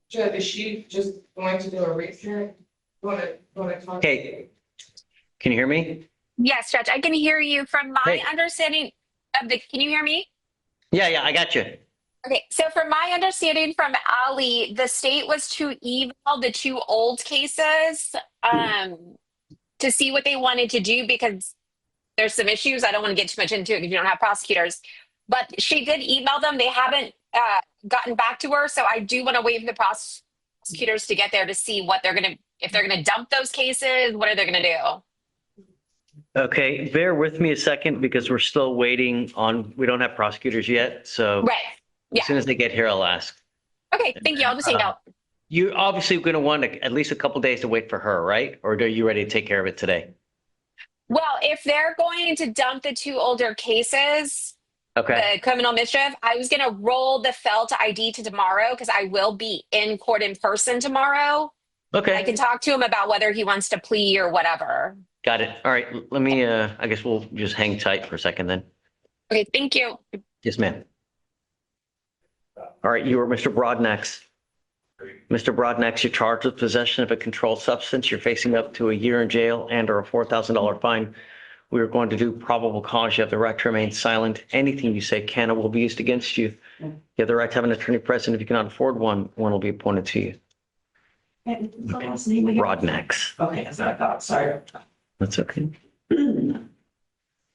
Judge, is she just going to do a research? Want to talk? Okay. Can you hear me? Yes, Judge, I can hear you. From my Hey. understanding of the, can you hear me? Yeah, I got you. Okay, so from my understanding from Ali, the state was to eval the two old cases to see what they wanted to do because there's some issues. I don't want to get too much into it because you don't have prosecutors. But she did email them. They haven't gotten back to her. So I do want to waive the prosecutors to get there to see what they're going to, if they're going to dump those cases, what are they going to do? Okay, bear with me a second because we're still waiting on, we don't have prosecutors yet. So Right. Yeah. as soon as they get here, I'll ask. Okay, thank you. I'll just hang out. You're obviously going to want at least a couple days to wait for her, right? Or are you ready to take care of it today? Well, if they're going to dump the two older cases, Okay. the criminal mischief, I was going to roll the Felt ID to tomorrow because I will be in court in person tomorrow. Okay. I can talk to him about whether he wants to plea or whatever. Got it. All right. Let me, I guess we'll just hang tight for a second then. Okay, thank you. Yes, ma'am. All right. You are Mr. Broadnax. Mr. Broadnax, you're charged with possession of a controlled substance. You're facing up to a year in jail and or a $4,000 fine. We are going to do probable cause. You have the right to remain silent. Anything you say can or will be used against you. You have the right to have an attorney present. If you cannot afford one, one will be appointed to you. And the last name again? Broadnax. Okay, that's what I thought, sorry. That's okay.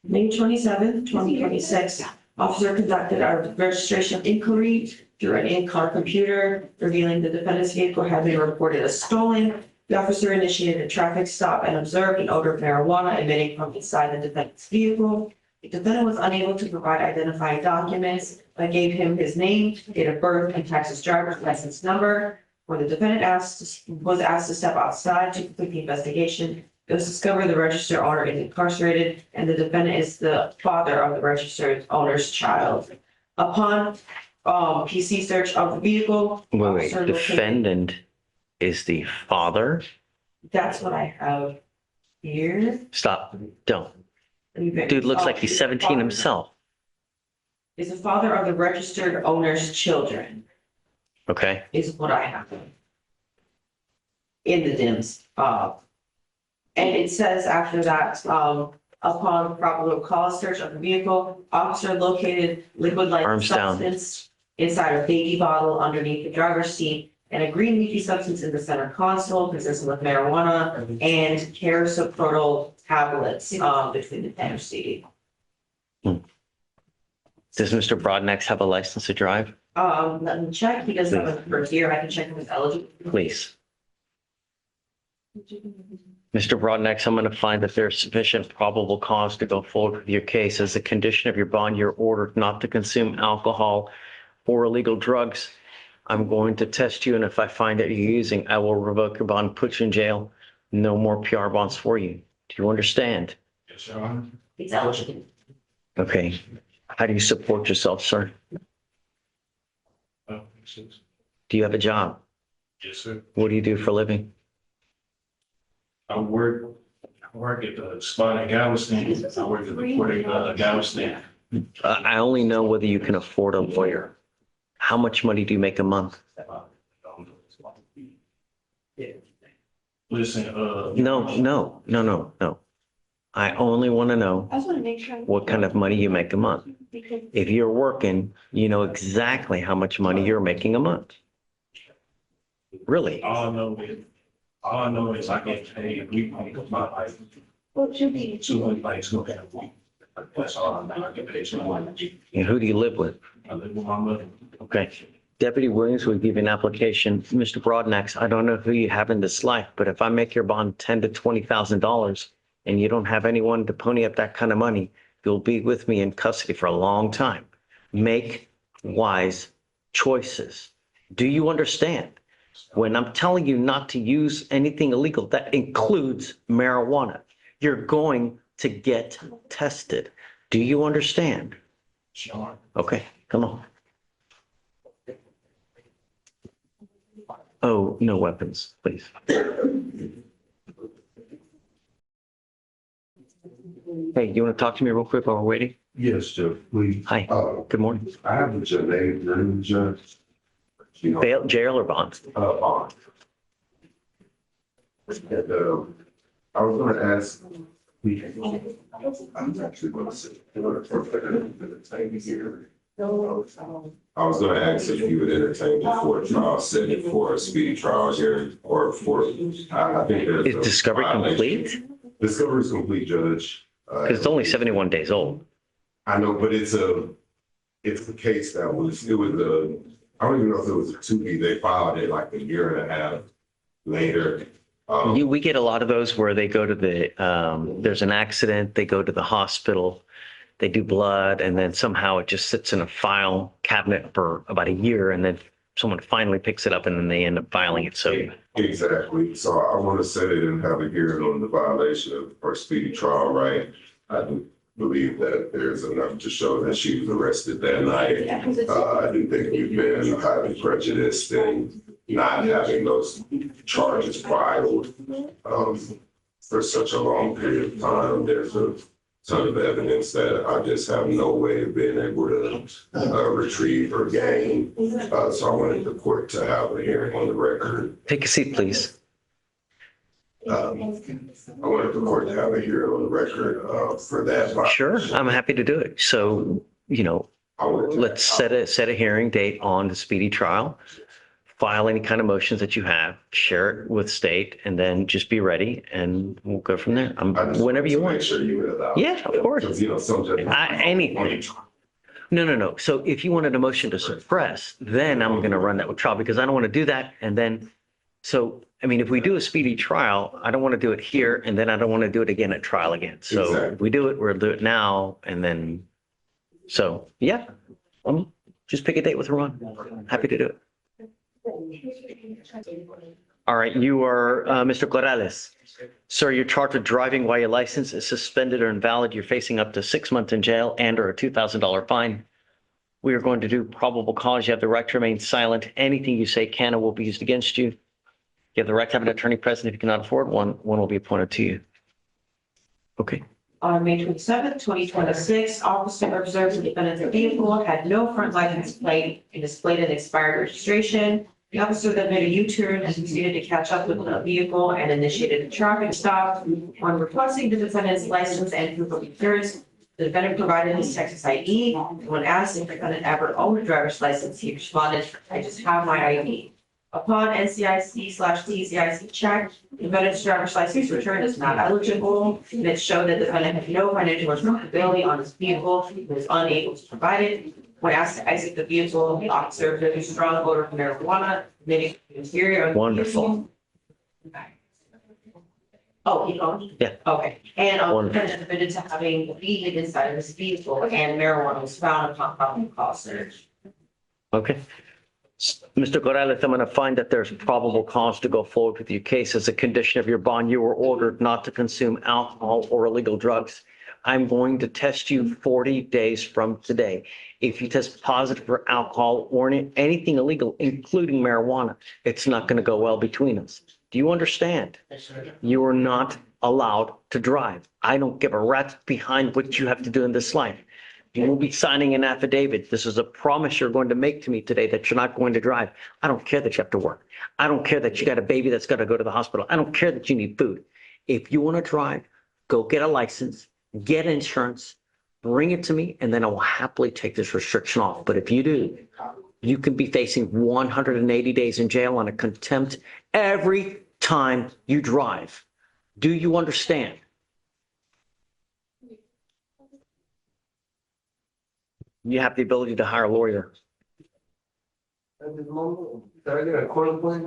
May 27th, 2026, officer conducted a registration inquiry through an in-car computer, revealing the defendant's vehicle had been reported as stolen. The officer initiated a traffic stop and observed an odor of marijuana emitting from inside the defendant's vehicle. The defendant was unable to provide identifying documents, but gave him his name, date of birth, and Texas driver's license number. When the defendant was asked to step outside to complete the investigation, it was discovered the registered owner is incarcerated and the defendant is the father of the registered owner's child. Upon PC search of the vehicle. Wait, officer located- defendant is the father? That's what I have here. Stop. Don't. Dude looks like he's 17 himself. Is the father of the registered owner's children, Okay. is what I have. In the DIMS. And it says after that, upon probable cause search of the vehicle, officer located liquid-like Arms down. substance inside a baby bottle underneath the driver's seat and a green leafy substance in the center console consisting of marijuana and carisoprodol tablets, between the center seat. Does Mr. Broadnax have a license to drive? Let me check. He doesn't have a first year. I can check if he's eligible. Please. Mr. Broadnax, I'm going to find that there's sufficient probable cause to go forward with your case. As a condition of your bond, you're ordered not to consume alcohol or illegal drugs. I'm going to test you, and if I find that you're using, I will revoke your bond, put you in jail. No more PR bonds for you. Do you understand? Yes, Your Honor. He's eligible. Okay. How do you support yourself, sir? Yes, Do you have a job? sir. What do you do for a living? I work at the spot in Galveston. I work at the court in Galveston. I only know whether you can afford a lawyer. How much money do you make a month? Listen, No. I only want to know I just want to make sure. what kind of money you make a month. If you're working, you know exactly how much money you're making a month. Really? all I know is I get paid weekly for my life. What should be? 200 nights a week. That's all I know. I get paid so much. And who do you live with? I live with my mother. Okay. Deputy Williams will give you an application. Mr. Broadnax, I don't know who you have in this life, but if I make your bond $10,000 to $20,000 and you don't have anyone to pony up that kind of money, you'll be with me in custody for a long time. Make wise choices. Do you understand? When I'm telling you not to use anything illegal, that includes marijuana. You're going to get tested. Do you understand? Sure. Okay, come on. Oh, no weapons, please. Hey, you want to talk to me real quick while we're waiting? Yes, Jeff, please. Hi, good morning. I have your name, Judge. Bail, jail or bond? Bond. And, I was gonna ask. I'm actually gonna say. I was gonna ask if you would entertain before trial setting for a speedy trial hearing or for, I think there's. Is discovery complete? Discovery is complete, Judge. Because it's only 71 days old. I know, but it's a case that was, I don't even know if it was a 2B. They filed it like a year and a half later. We get a lot of those where they go to there's an accident, they go to the hospital, they do blood, and then somehow it just sits in a file cabinet for about a year, and then someone finally picks it up and then they end up filing it. So Exactly. So I want to set it and have a hearing on the violation of her speedy trial right. I do believe that there's enough to show that she was arrested that night. I do think we've been highly prejudiced in not having those charges filed for such a long period of time. There's a ton of evidence that I just have no way of being able to retrieve or gain. So I wanted the court to have a hearing on the record. take a seat, please. I wanted the court to have a hearing on the record for that. Sure, I'm happy to do it. So, let's set a hearing date on the speedy trial. File any kind of motions that you have, share it with state, and then just be ready and we'll go from there. Whenever you want. Make sure you would allow. Yeah, of course. Because, some judges. Anything. No. So if you wanted a motion to suppress, then I'm going to run that with trial because I don't want to do that. And then, if we do a speedy trial, I don't want to do it here and then I don't want to do it again at trial again. So Exactly. if we do it, we'll do it now. And then, just pick a date with Ron. Happy to do it. All right, you are Mr. Corrales. Sir, you're charged with driving while your license is suspended or invalid. You're facing up to 6 months in jail and or a $2,000 fine. We are going to do probable cause. You have the right to remain silent. Anything you say can or will be used against you. You have the right to have an attorney present. If you cannot afford one will be appointed to you. Okay. On May 27th, 2026, officer observed the defendant's vehicle had no front license plate and displayed an expired registration. The officer then made a U-turn and proceeded to catch up with the vehicle and initiated a traffic stop. When requesting the defendant's license and proof of insurance, the defendant provided his Texas ID. When asked if the defendant ever owned a driver's license, he responded, "I just have my ID." Upon NCIC/TCIC check, the defendant's driver's license return is not eligible, and it showed that the defendant had no financial responsibility on his vehicle. He was unable to provide it. When asked to exit the vehicle, the officer observed a strong odor of marijuana emitting from the interior of the Wonderful. vehicle. Oh, he owned? Yeah. Okay. And the Wonderful. defendant admitted to having weed inside of his vehicle, and marijuana was found upon probable cause search. Okay. Mr. Corrales, I'm going to find that there's probable cause to go forward with your case. As a condition of your bond, you were ordered not to consume alcohol or illegal drugs. I'm going to test you 40 days from today. If you test positive for alcohol or anything illegal, including marijuana, it's not going to go well between us. Do you understand? You are not allowed to drive. I don't give a rat's behind what you have to do in this life. You will be signing an affidavit. This is a promise you're going to make to me today that you're not going to drive. I don't care that you have to work. I don't care that you got a baby that's got to go to the hospital. I don't care that you need food. If you want to drive, go get a license, get insurance, bring it to me, and then I will happily take this restriction off. But if you do, you can be facing 180 days in jail on a contempt every time you drive. Do you understand? You have the ability to hire a lawyer. Are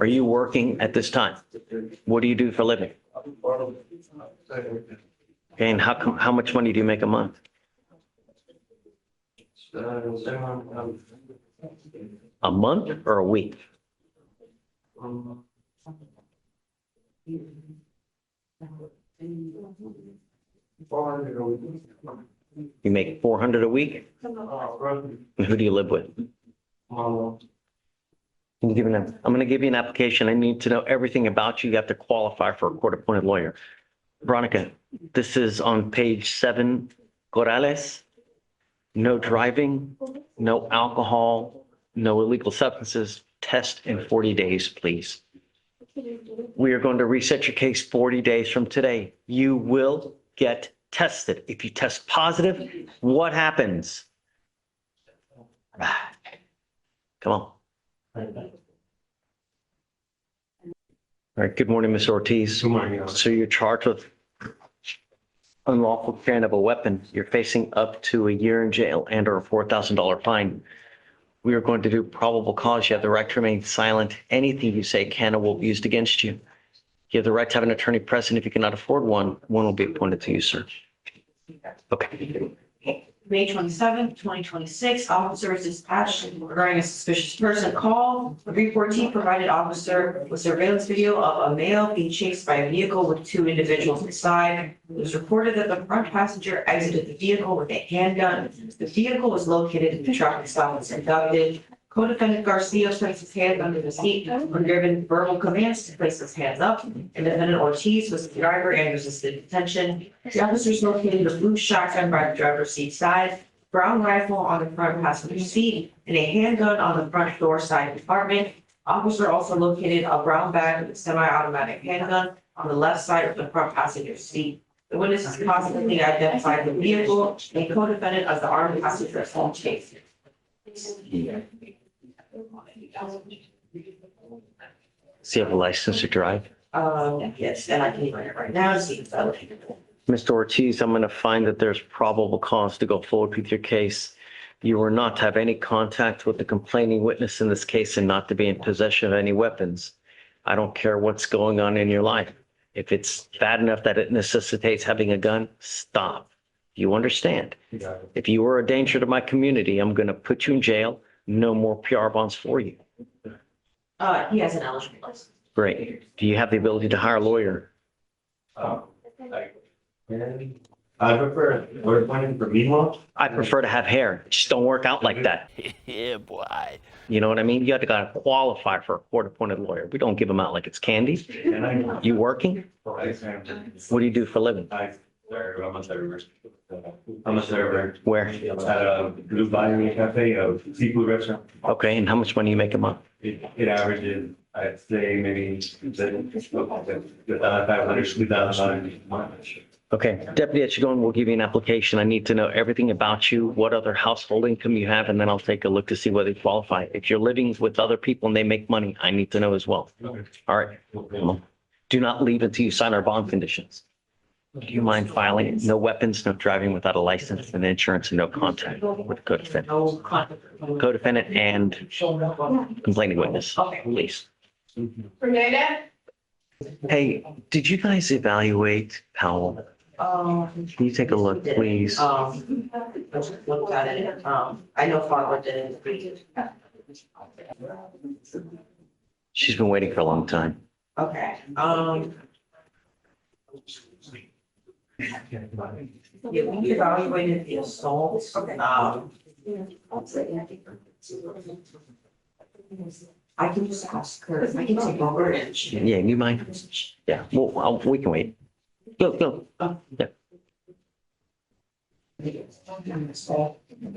you working at this time? What do you do for a living? Okay, and how much money do you make a month? A month or a week? You make 400 a week? And who do you live with? I'm going to give you an application. I need to know everything about you. You have to qualify for a court-appointed lawyer. Veronica, this is on page 7. Corrales, no driving, no alcohol, no illegal substances, test in 40 days, please. We are going to reset your case 40 days from today. You will get tested. If you test positive, what happens? Come on. All right, good morning, Ms. Ortiz. Good morning, Your Honor. So you're charged with unlawful carrying of a weapon. You're facing up to a year in jail and or a $4,000 fine. We are going to do probable cause. You have the right to remain silent. Anything you say can or will be used against you. You have the right to have an attorney present. If you cannot afford one, one will be appointed to you, sir. Okay. May 27th, 2026, officer is dispatched regarding a suspicious person call. The reportee provided officer with surveillance video of a male being chased by a vehicle with two individuals inside. It was reported that the front passenger exited the vehicle with a handgun. The vehicle was located at the traffic stop was conducted. Co-defendant Garcia placed his hands under the seat when given verbal commands to place his hands up. And defendant Ortiz was the driver and resisted detention. The officers located a blue shotgun by the driver's seat side, brown rifle on the front passenger seat, and a handgun on the front door side compartment. Officer also located a brown bag with a semi-automatic handgun on the left side of the front passenger seat. The witnesses positively identified the vehicle and co-defendant as the armed passenger home chase. Does he have a license to drive? Yes, and I can bring it right now to see if that'll take it. Mr. Ortiz, I'm going to find that there's probable cause to go forward with your case. You are not to have any contact with the complaining witness in this case and not to be in possession of any weapons. I don't care what's going on in your life. If it's bad enough that it necessitates having a gun, stop. You understand? If you are a danger to my community, I'm going to put you in jail. No more PR bonds for you. He has an eligible license. Great. Do you have the ability to hire a lawyer? I prefer, we're planning for meanwhile. I prefer to have hair. It just don't work out like that. Yeah, boy. You know what I mean? You have to gotta qualify for a court-appointed lawyer. We don't give them out like it's candy. And I, You working? I, What do you do for a living? I'm a server. I'm a server Where? at a Blue Bayou Cafe, a seafood restaurant. Okay, and how much money you make a month? It averages, I'd say maybe 500, 2,000 a month. Okay, Deputy Etchigon will give you an application. I need to know everything about you, what other household income you have, and then I'll take a look to see whether you qualify. If you're living with other people and they make money, I need to know as well. All right, come on. Do not leave until you sign our bond conditions. Do you mind filing? No weapons, no driving without a license, and insurance, and no contact with the co-defendant. No conflict. Co-defendant and complaining witness, please. Renee? Hey, did you guys evaluate Powell? Can you take a look, please? Let's look at it. I know Farmer didn't. She's been waiting for a long time. Okay, yeah, we evaluated the assault. I can just ask her, I can take over and she. Yeah, you mind? Yeah, well, we can wait. Go. Yeah.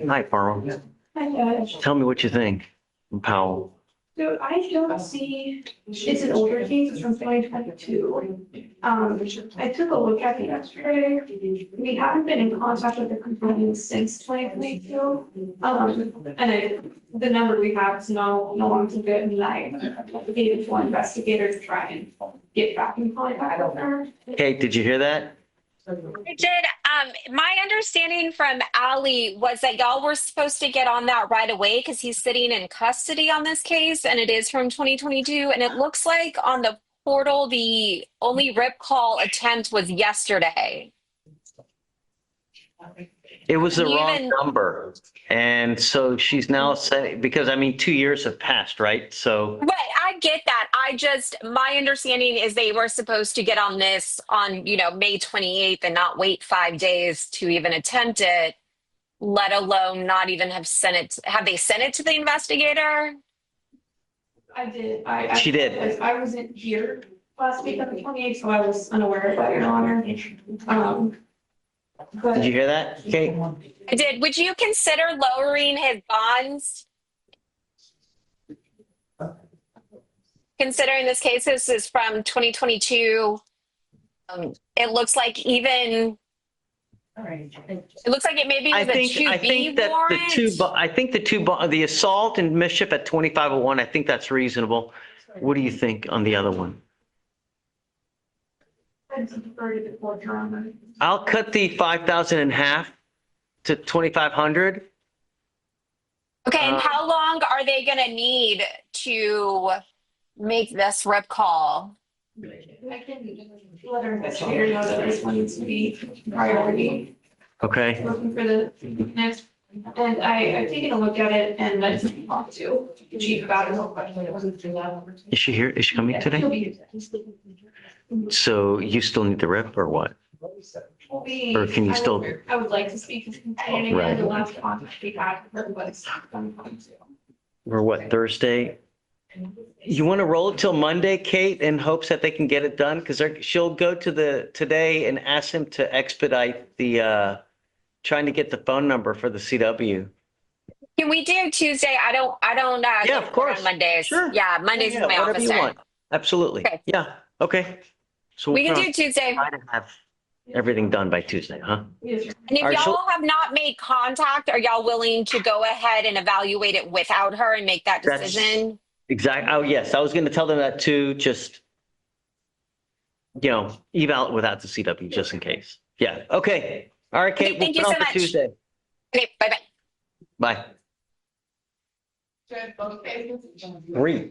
Hi, Farrell. Hi, Judge. Tell me what you think from Powell. So I don't see, it's an older case, it's from 2022. I took a look at the x-ray. We haven't been in contact with the complainant since 2022. The number we have is no longer good, and I gave it to an investigator to try and get back in contact with her. Kate, did you hear that? I did. My understanding from Ali was that y'all were supposed to get on that right away because he's sitting in custody on this case, and it is from 2022. And it looks like on the portal, the only rip call attempt was yesterday. It was the You wrong even- number. And so she's now saying, because I mean, 2 years have passed, right? So Right, I get that. My understanding is they were supposed to get on this on, May 28th and not wait 5 days to even attempt it, let alone not even have sent it. Have they sent it to the investigator? I did. She did. I wasn't here last week on the 28th, so I was unaware of that, Your Honor. did you hear that, Kate? I did. Would you consider lowering his bonds? considering this case is from 2022, it looks like even, it looks like it maybe I was a think 2B that warrant. I think the assault and mischief at 2501, I think that's reasonable. What do you think on the other one? I'd defer to the court, Your Honor. I'll cut the 5,000 in half to 2,500. Okay, and how long are they gonna need to make this rip call? I can let our investigator know that this one needs to be priority, Okay. looking for the next. And I've taken a look at it and I just talked to the chief about it. Is she here? Is she coming today? He'll be- So you still need the rep or what? will be- Or can you still- I would like to speak to the complainant Right. again, the last contact we had, everybody's. Or what, Thursday? You want to roll it till Monday, Kate, in hopes that they can get it done? Because she'll go to today and ask him to expedite trying to get the phone number for the CW. Can we do Tuesday? I don't. Yeah, get of to work course. on Mondays. Sure. Yeah, Mondays is my Whatever office you day. want. Absolutely. Okay. Yeah, okay. So We we'll can do Tuesday. try to have everything done by Tuesday, huh? And if All right, y'all have not made contact, are y'all willing to go ahead and evaluate it without her and make that That's- decision? Exactly. Oh, yes, I was going to tell them that too, just, eval without the CW, just in case. Yeah, okay. All right, Kate, Okay, we'll thank put you on so for much. Tuesday. Okay, bye-bye. Bye. Judge, both cases? 3.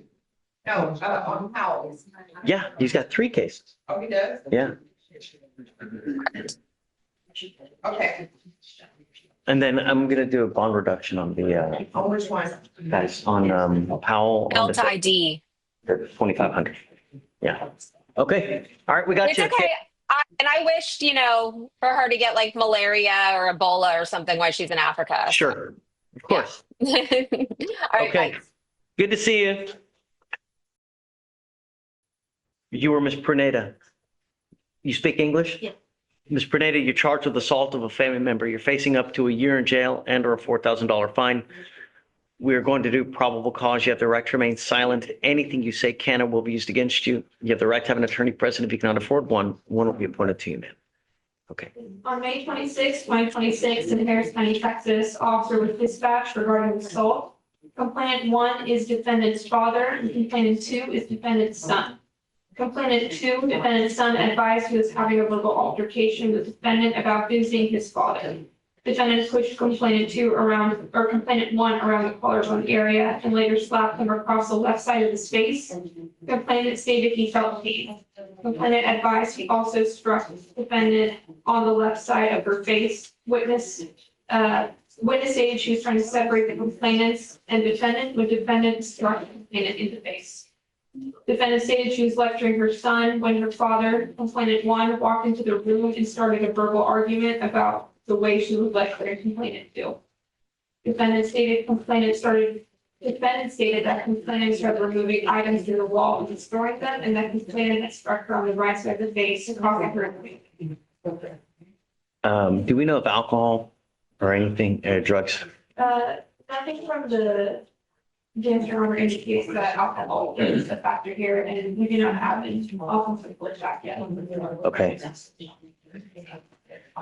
No, on Howell's. Yeah, he's got 3 cases. Oh, he does? Yeah. Okay, And then I'm going to do a bond reduction on the, on which one? guys, on Powell. on the Delta ID. 2,500. Yeah. Okay. All right, we got It's you. okay. And I wished, for her to get like malaria or Ebola or something while she's in Africa. Sure. Of course. All right, Okay. bye. Good to see you. You were Miss Perneda. You speak English? Yeah. Ms. Perneda, you're charged with assault of a family member. You're facing up to a year in jail and or a $4,000 fine. We're going to do probable cause. You have the right to remain silent. Anything you say can and will be used against you. You have the right to have an attorney present if you cannot afford one. One will be appointed to you, ma'am. Okay. On May 26, 2026, in Harris County, Texas, officer was dispatched regarding assault. Complainant 1 is defendant's father, and complainant 2 is defendant's son. Complainant 2, defendant's son, advised he was having a verbal altercation with defendant about visiting his father. Defendant pushed complainant 1 around the collarbone area and later slapped him across the left side of his face. Complainant stated he felt pain. Complainant advised he also struck defendant on the left side of her face. Witness stated she was trying to separate the complainants and defendant when defendant struck the complainant in the face. Defendant stated she was lecturing her son when her father, complainant 1, walked into the room and started a verbal argument about the way she was lecturing complainant 2. Defendant stated that complainant started removing items from the wall and destroying them, and that complainant had struck her on the right side of the face, causing her to bleed. Do we know if alcohol or anything, drugs? Nothing from the Your Honor indicates that alcohol is a factor here, and we do not have any offensive pushback yet. Okay.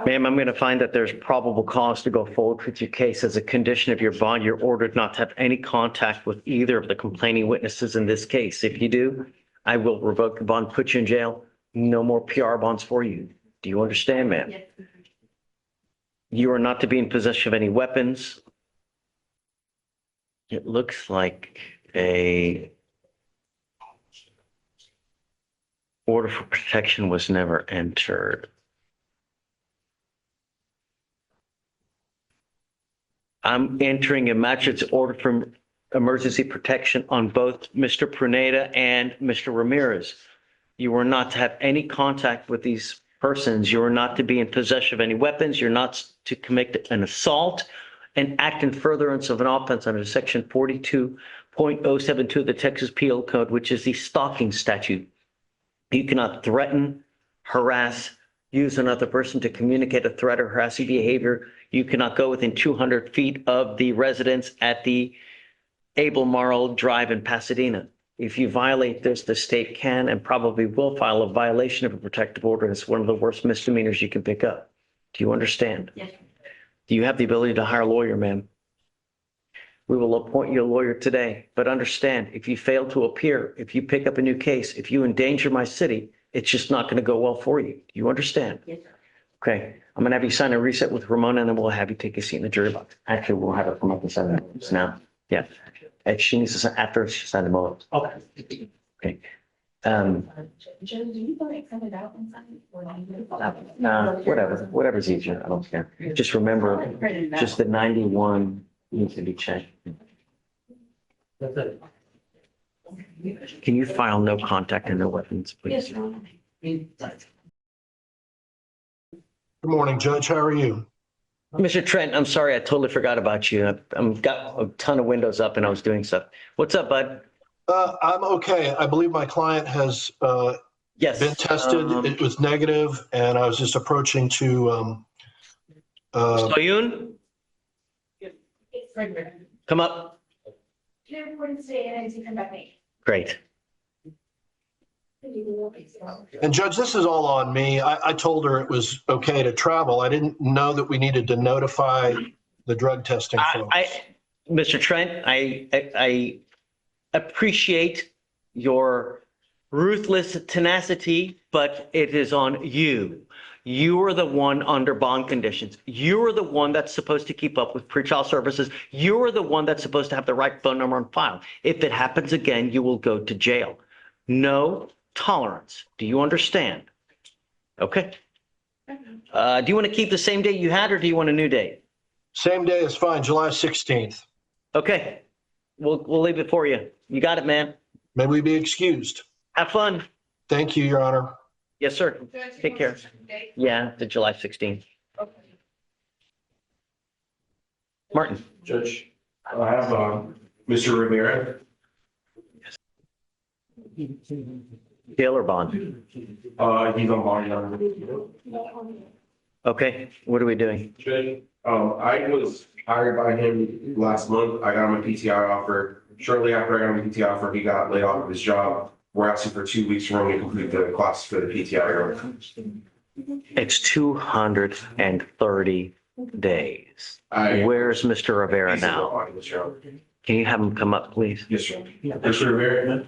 Ma'am, I'm going to find that there's probable cause to go forward with your case. As a condition of your bond, you're ordered not to have any contact with either of the complaining witnesses in this case. If you do, I will revoke the bond, put you in jail. No more PR bonds for you. Do you understand, ma'am? Yes. You are not to be in possession of any weapons. It looks like a order for protection was never entered. I'm entering a magistrate's order for emergency protection on both Mr. Pruneda and Mr. Ramirez. You are not to have any contact with these persons. You are not to be in possession of any weapons. You're not to commit an assault and act in furtherance of an offense under section 42.072 of the Texas Penal Code, which is the stalking statute. You cannot threaten, harass, use another person to communicate a threat or harassing behavior. You cannot go within 200 feet of the residence at the Abel Marl Drive in Pasadena. If you violate this, the state can and probably will file a violation of a protective order. It's one of the worst misdemeanors you can pick up. Do you understand? Yes. Do you have the ability to hire a lawyer, ma'am? We will appoint you a lawyer today, but understand, if you fail to appear, if you pick up a new case, if you endanger my city, it's just not going to go well for you. Do you understand? Yes, sir. Okay, I'm gonna have you sign a reset with Ramona and then we'll have you take a seat in the jury box. Actually, we'll have her come up and sign it now. Yeah. And she needs to sign after she signed them all. Okay. Okay. Joe, do you want to print it out and sign it? Or do you- Whatever's easier. I don't care. Just remember, just the 91 needs to be checked. That's it. Can you file no contact and no weapons, please? Yes, Your Honor. Good morning, Judge. How are you? Mr. Trent, I'm sorry, I totally forgot about you. I've got a ton of windows up and I was doing stuff. What's up, bud? I'm okay. I believe my client has Yes. been tested. It was negative, and I was just approaching to Soyun, come up. They're reporting today and I come back late. Great. and Judge, this is all on me. I told her it was okay to travel. I didn't know that we needed to notify the drug testing folks. Mr. Trent, I appreciate your ruthless tenacity, but it is on you. You are the one under bond conditions. You are the one that's supposed to keep up with pretrial services. You are the one that's supposed to have the right phone number on file. If it happens again, you will go to jail. No tolerance. Do you understand? Okay. Do you want to keep the same date you had or do you want a new date? Same day is fine, July 16th. Okay. We'll leave it for you. You got it, man. May we be excused. Have fun. Thank you, Your Honor. Yes, sir. Judge, you Take want care. to set the date? Yeah, the July 16th. Okay. Martin. Judge, I have, Mr. Rivera. Bail or bond? He's on bond now. Okay, what are we doing? Judge, I was hired by him last month. I got him a PTI offer. Shortly after I got him a PTI offer, he got laid off of his job. We're asking for 2 weeks for him to complete the class for the PTI. It's 230 days. Where's Mr. Rivera now? Can you have him come up, please? Yes, sir. Mr. Rivera?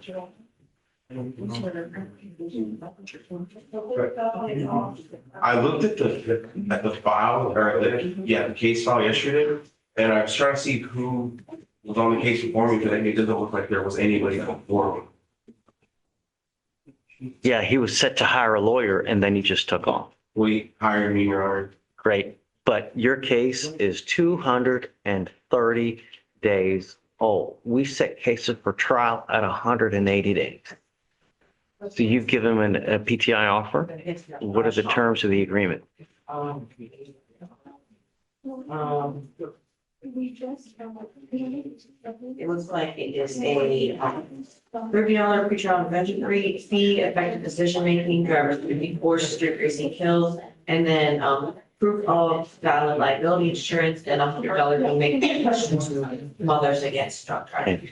I looked at the file or the case file yesterday, and I was trying to see who was on the case before me, because it doesn't look like there was anybody before me. Yeah, he was set to hire a lawyer and then he just took off. We hired me, Your Honor. Great. But your case is 230 days old. We set cases for trial at 180 days. So you've given him a PTI offer? What are the terms of the agreement? It looks like it is a $30 pretrial intervention fee, effective decision-making, driver's duty force, strict racing kills, and then proof of valid liability insurance and $100 donation to Mothers Against Drug Trafficking.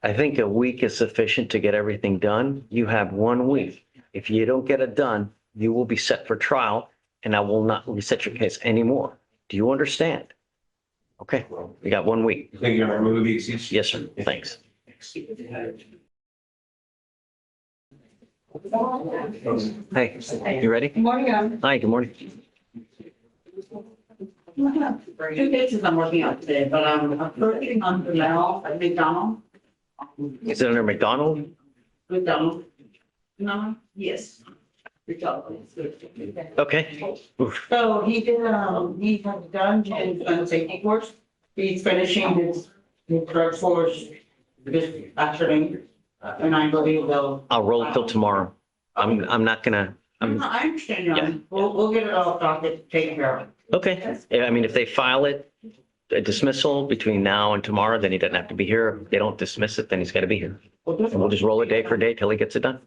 I think a week is sufficient to get everything done. You have 1 week. If you don't get it done, you will be set for trial and I will not reset your case anymore. Do you understand? Okay, we got 1 week. Thank you, Your Honor. Move the excuse. Yes, sir. Thanks. Hey, you ready? Good morning. Hi, good morning. Two cases I'm working on today, but I'm working on the now at McDonald. Is it under McDonald? McDonald. No, yes. Okay. Oof. So he did, he has done his safety course. He's finishing his drug force this afternoon. And I believe they'll. I'll roll it till tomorrow. I'm not gonna, I understand, John. We'll get it all Docket taken care of. okay. I mean, if they file it, a dismissal between now and tomorrow, then he doesn't have to be here. If they don't dismiss it, then he's got to be here. And we'll just roll it day for day till he gets it done.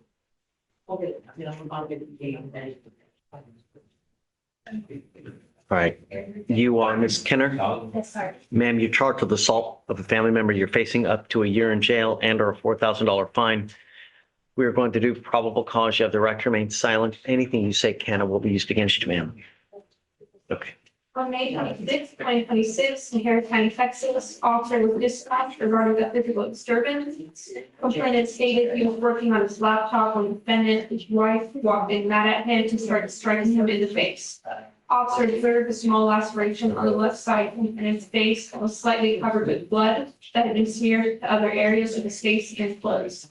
Okay, I'll get the game. All right. You are Ms. Kenner. Yes, sir. Ma'am, you're charged with assault of a family member. You're facing up to a year in jail and or a $4,000 fine. We are going to do probable cause. You have the right to remain silent. Anything you say can and will be used against you, ma'am. Okay. On May 26, 2026, in Harris County, Texas, officer was dispatched regarding a physical disturbance. Complainant stated he was working on his laptop when defendant, his wife, walked in mad at him and started striking him in the face. Officer observed a small laceration on the left side of defendant's face that was slightly covered with blood that had been smeared to other areas of his face and clothes.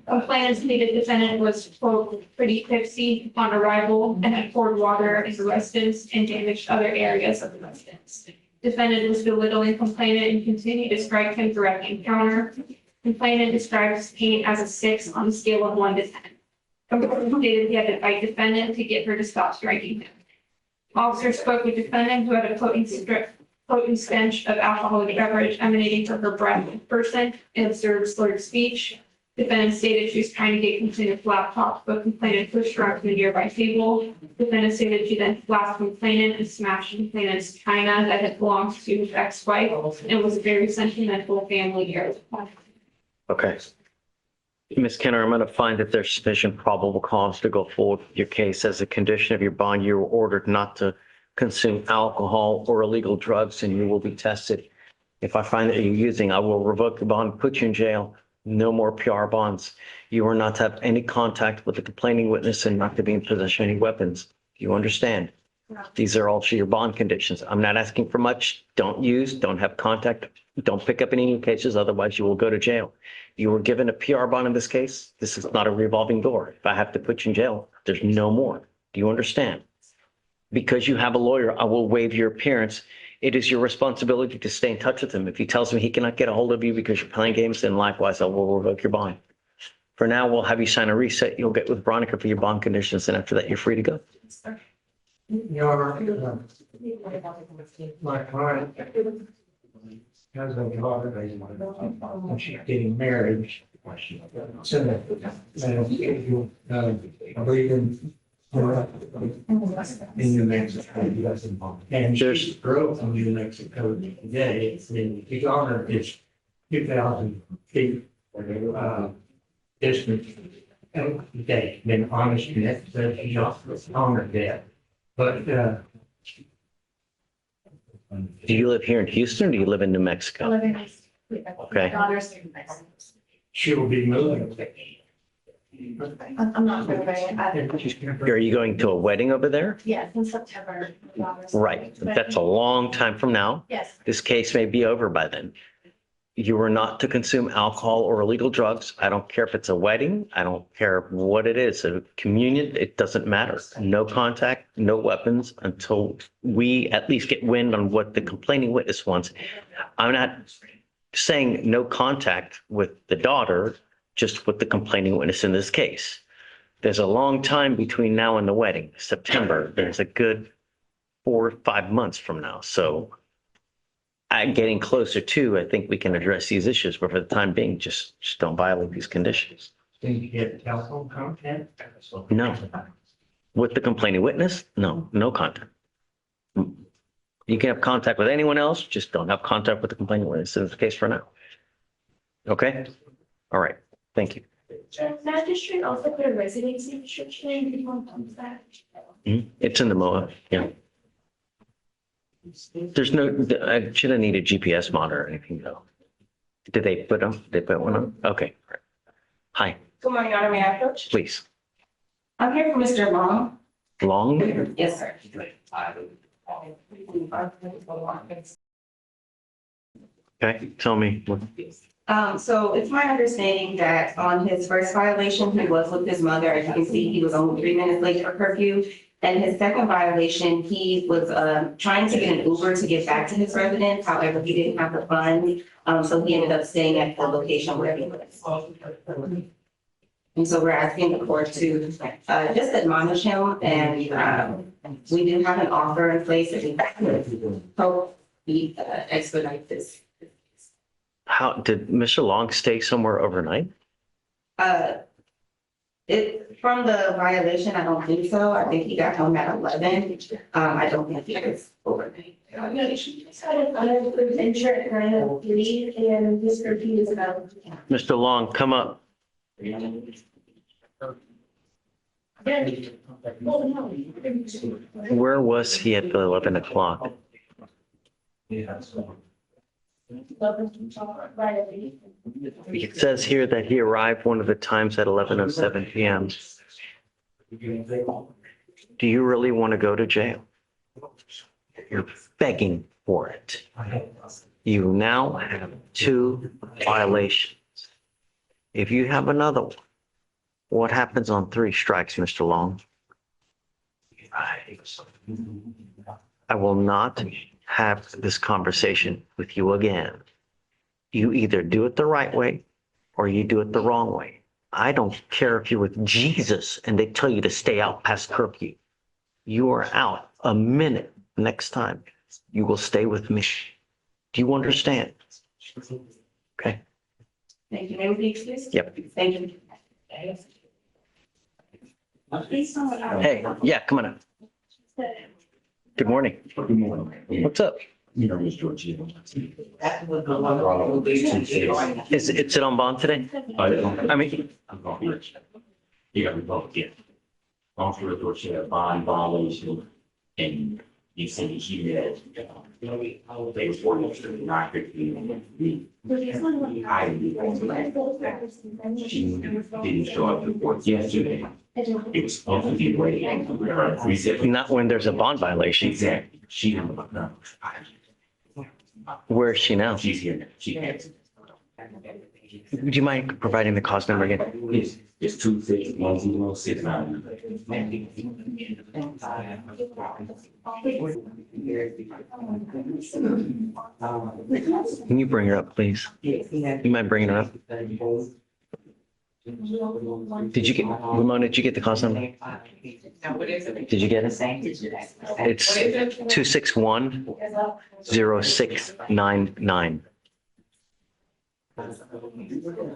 Complainant stated defendant was, quote, pretty tipsy upon arrival and had poured water in the residence and damaged other areas of the residence. Defendant was belittling complainant and continued to strike him throughout the encounter. Complainant described his pain as a 6 on a scale of 1 to 10. Complainant stated he had to fight defendant to get her to stop striking him. Officer spoke with defendant who had a potent stench of alcoholic beverage emanating from her breath and person and observed slurred speech. Defendant stated she was trying to get complainant's laptop, but complainant pushed her up to a nearby table. Defendant stated she then flashed complainant and smashed complainant's china that had belonged to his ex-wife and was a very sentimental family heirloom. Okay. Ms. Kenner, I'm going to find that there's sufficient probable cause to go forward with your case. As a condition of your bond, you were ordered not to consume alcohol or illegal drugs, and you will be tested. If I find that you're using, I will revoke the bond, put you in jail. No more PR bonds. You are not to have any contact with the complaining witness and not to be in possession of any weapons. You understand? These are also your bond conditions. I'm not asking for much. Don't use, don't have contact, don't pick up any new cases, otherwise you will go to jail. You were given a PR bond in this case. This is not a revolving door. If I have to put you in jail, there's no more. Do you understand? Because you have a lawyer, I will waive your appearance. It is your responsibility to stay in touch with him. If he tells me he cannot get a hold of you because you're playing games, then likewise, I will revoke your bond. For now, we'll have you sign a reset. You'll get with Veronica for your bond conditions, and after that, you're free to go. Your Honor, my client has a daughter, and she's getting married. So, I believe in New Mexico. And she drove from New Mexico today, and the honor is 2,000 feet distance. Today, been honest in that, so she's also honored that. But, Do you live here in Houston or do you live in New Mexico? Okay. she will be moving. I'm not sure. Are you going to a wedding over there? Yes, in September. Right. That's a long time from now. Yes. This case may be over by then. You are not to consume alcohol or illegal drugs. I don't care if it's a wedding. I don't care what it is. A communion, it doesn't matter. No contact, no weapons until we at least get wind on what the complaining witness wants. I'm not saying no contact with the daughter, just with the complaining witness in this case. There's a long time between now and the wedding, September. There's a good 4 or 5 months from now. So getting closer to, I think we can address these issues, but for the time being, just don't violate these conditions. Did you get telephone contact? No. With the complaining witness? No, no contact. You can have contact with anyone else, just don't have contact with the complaining witness. This is the case for now. Okay? All right. Thank you. Magistrate also put a residency restriction in. Do you want to come to that? It's in the MOA, yeah. There's no, I should have needed GPS monitor or anything though. Did they put them? They put one on? Okay. Hi, Good morning, Your Honor, may I approach? please. I'm here for Mr. Long. Long? Yes, sir. Okay, tell me. So it's my understanding that on his first violation, he was with his mother. As you can see, he was only 3 minutes late for curfew. And his second violation, he was trying to get an Uber to get back to his residence. However, he didn't have the funds. So he ended up staying at the location where he was. And so we're asking the court to just admonish him. And we do have an offer in place that we hope we expedite this. How, did Mr. Long stay somewhere overnight? From the violation, I don't think so. I think he got home at 11. I don't think he was overnight. Insurance and I have duty and this review is about. Mr. Long, come up. Where was he at the 11 o'clock? It says here that he arrived one of the times at 11:07 p.m. Do you really want to go to jail? You're begging for it. You now have 2 violations. If you have another one, what happens on 3 strikes, Mr. Long? I will not have this conversation with you again. You either do it the right way or you do it the wrong way. I don't care if you're with Jesus and they tell you to stay out past curfew. You are out a minute next time. You will stay with me. Do you understand? Okay. Thank you. May we be excused? Yep. Thank you. Hey, yeah, come on up. Good morning. What's up? Is it on bond today? I mean, You got revoked, yeah. Long story short, she had a bond violation and you said that she had, they was working not 15. She didn't show up to court yesterday. It was supposed to be ready. not when there's a bond violation. Exactly. She didn't look up. Where is she now? She's here now. She has. Would you mind providing the cause number again? It's 26106. Can you bring her up, please? You mind bringing her up? Did you get, Ramona, did you get the cause number? Did you get it? It's 2610699.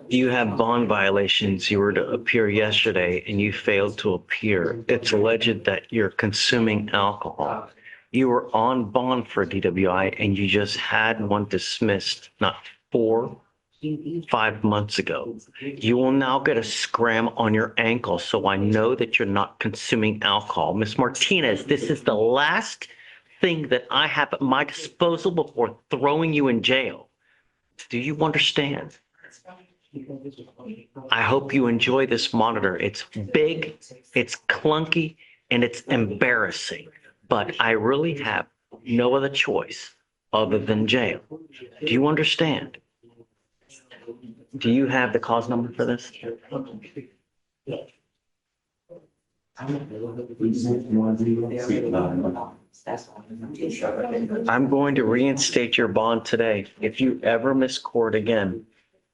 You have bond violations. You were to appear yesterday and you failed to appear. It's alleged that you're consuming alcohol. You were on bond for DWI and you just had one dismissed, not 5 months ago. You will now get a scram on your ankle, so I know that you're not consuming alcohol. Ms. Martinez, this is the last thing that I have at my disposal before throwing you in jail. Do you understand? I hope you enjoy this monitor. It's big, it's clunky, and it's embarrassing, but I really have no other choice other than jail. Do you understand? Do you have the cause number for this? I'm going to reinstate your bond today. If you ever miss court again,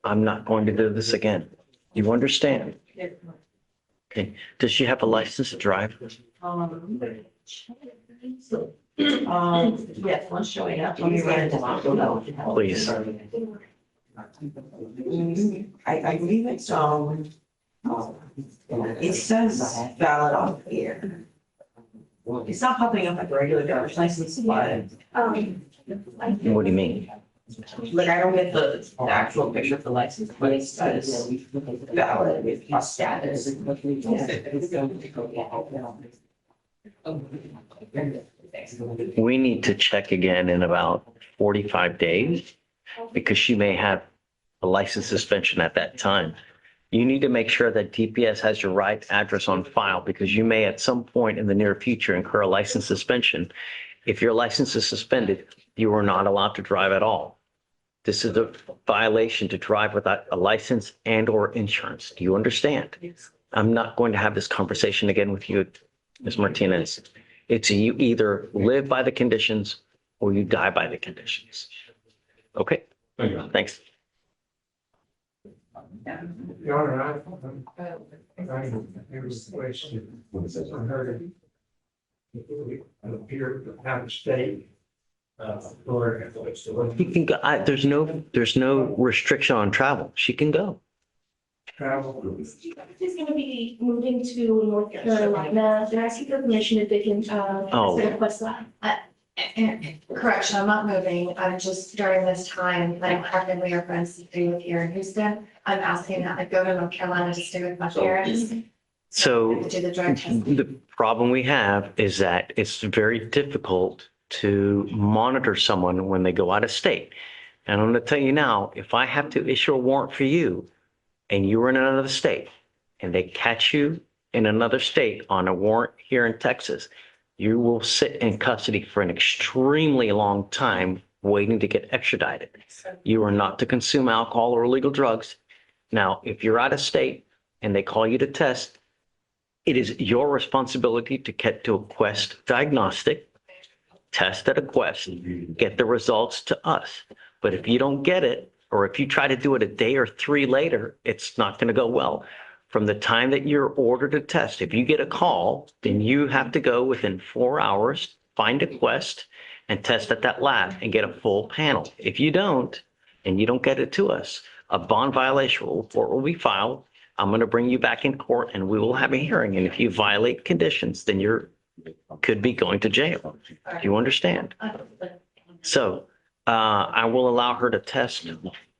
I'm not going to do this again. You understand? Okay. Does she have a license to drive? Yes, one showing up. Let me run it down. Please. I believe it's, it says valid on here. It's not popping up like a regular driver's license, but, What do you mean? like, I don't get the actual picture of the license, but it says valid with my status. We need to check again in about 45 days because she may have a license suspension at that time. You need to make sure that DPS has your right address on file because you may at some point in the near future incur a license suspension. If your license is suspended, you are not allowed to drive at all. This is a violation to drive without a license and or insurance. Do you understand? I'm not going to have this conversation again with you, Ms. Martinez. It's you either live by the conditions or you die by the conditions. Okay, thanks. Your Honor, I have a question. I heard it appear out of state. Or You can go, there's no restriction on travel. She can go. travel. He's gonna be moving to North Carolina. They're asking for permission if they can, Oh. set a quest lab. Correction, I'm not moving. I'm just during this time, like our family or friends stay with here in Houston. I'm asking that I go to North Carolina to stay with my parents. So To do the drug test. the problem we have is that it's very difficult to monitor someone when they go out of state. And I'm going to tell you now, if I have to issue a warrant for you and you were in another state and they catch you in another state on a warrant here in Texas, you will sit in custody for an extremely long time waiting to get extradited. You are not to consume alcohol or illegal drugs. Now, if you're out of state and they call you to test, it is your responsibility to get to a Quest diagnostic, test at a Quest, get the results to us. But if you don't get it, or if you try to do it a day or 3 later, it's not going to go well. From the time that you're ordered a test, if you get a call, then you have to go within 4 hours, find a Quest and test at that lab and get a full panel. If you don't, and you don't get it to us, a bond violation report will be filed. I'm going to bring you back in court and we will have a hearing. And if you violate conditions, then you're could be going to jail. Do you understand? So I will allow her to test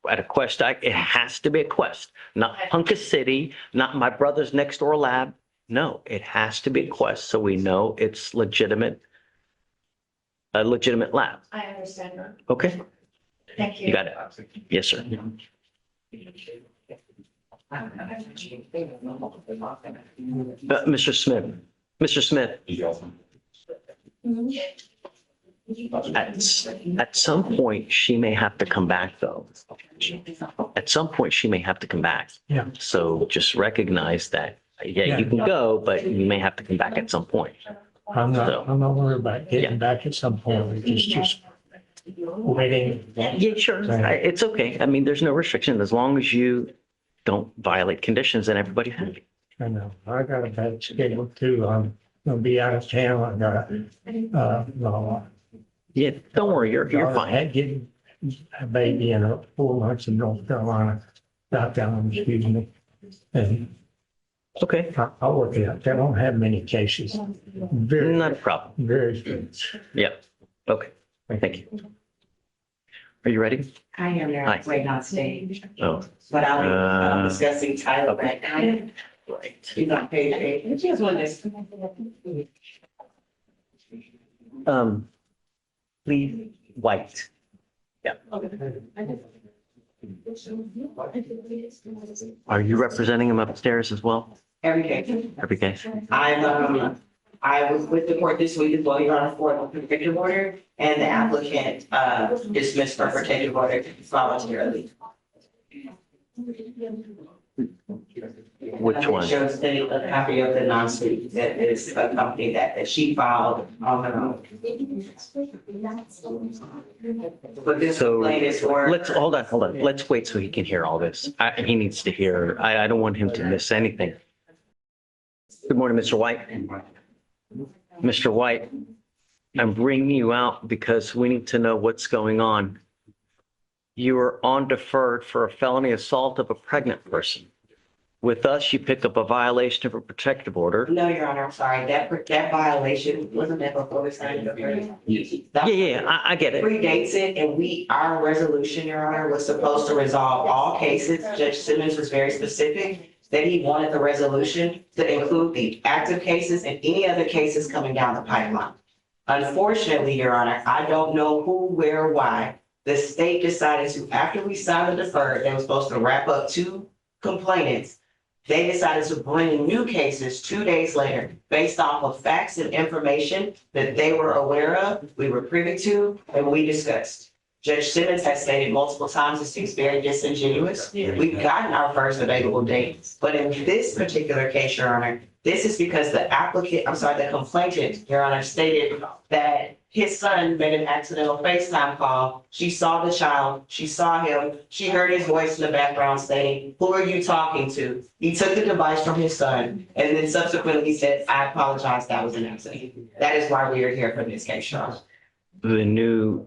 at a Quest. It has to be a Quest, not Punkus City, not my brother's next door lab. No, it has to be a Quest so we know it's legitimate, a legitimate lab. I understand. Okay, Thank you. you got it. Yes, sir. Mr. Smith, Mr. Smith, at some point, she may have to come back, though. At some point, she may have to come back. Yeah. So just recognize that, yeah, you can go, but you may have to come back at some point. I'm not worried about getting back at some point. It's just waiting. Yeah, sure. It's okay. I mean, there's no restriction as long as you don't violate conditions and everybody's happy. I know. I got a bad schedule too. I'm gonna be out of town. I got, Yeah, don't worry. You're fine. Had getting a baby in 4 months in North Carolina, excuse me. And Okay, I'll work it out. They don't have many cases. Very, not a problem. very good. Yep. Okay, thank you. Are you ready? I am Hi. now waiting on stage, Oh, but I'm Uh, discussing Tyler okay. right now. right. He's on page 8. Here's one that's. Please, White. Are you representing him upstairs as well? Every case. Every case? I was with the court this week as well, Your Honor, for a protective order, and the applicant dismissed her protective order voluntarily. Which one? It shows a copy of the non-suit that is a company that she filed on her own. But this So complaint is for. let's, hold on. Let's wait so he can hear all this. He needs to hear, I don't want him to miss anything. Good morning, Mr. White. Mr. White, I'm bringing you out because we need to know what's going on. You are on deferred for a felony assault of a pregnant person. With us, you pick up a violation of a protective order. No, Your Honor, I'm sorry, that violation wasn't that before we signed the. Yeah, I get it. Predates it, and our resolution, Your Honor, was supposed to resolve all cases. Judge Simmons was very specific that he wanted the resolution to include the active cases and any other cases coming down the pipeline. Unfortunately, Your Honor, I don't know who, where, why. The state decided to, after we signed the deferred, they were supposed to wrap up 2 complainants. They decided to bring new cases 2 days later based off of facts and information that they were aware of, we were privy to, and we discussed. Judge Simmons has stated multiple times, it seems very disingenuous. We've gotten our first available date, but in this particular case, Your Honor, this is because the complainant, Your Honor, stated that his son made an accidental FaceTime call. She saw the child, she saw him, she heard his voice in the background saying, "Who are you talking to?" He took the device from his son, and then subsequently he said, "I apologize, that was an accident." That is why we are here for this case, Your Honor. The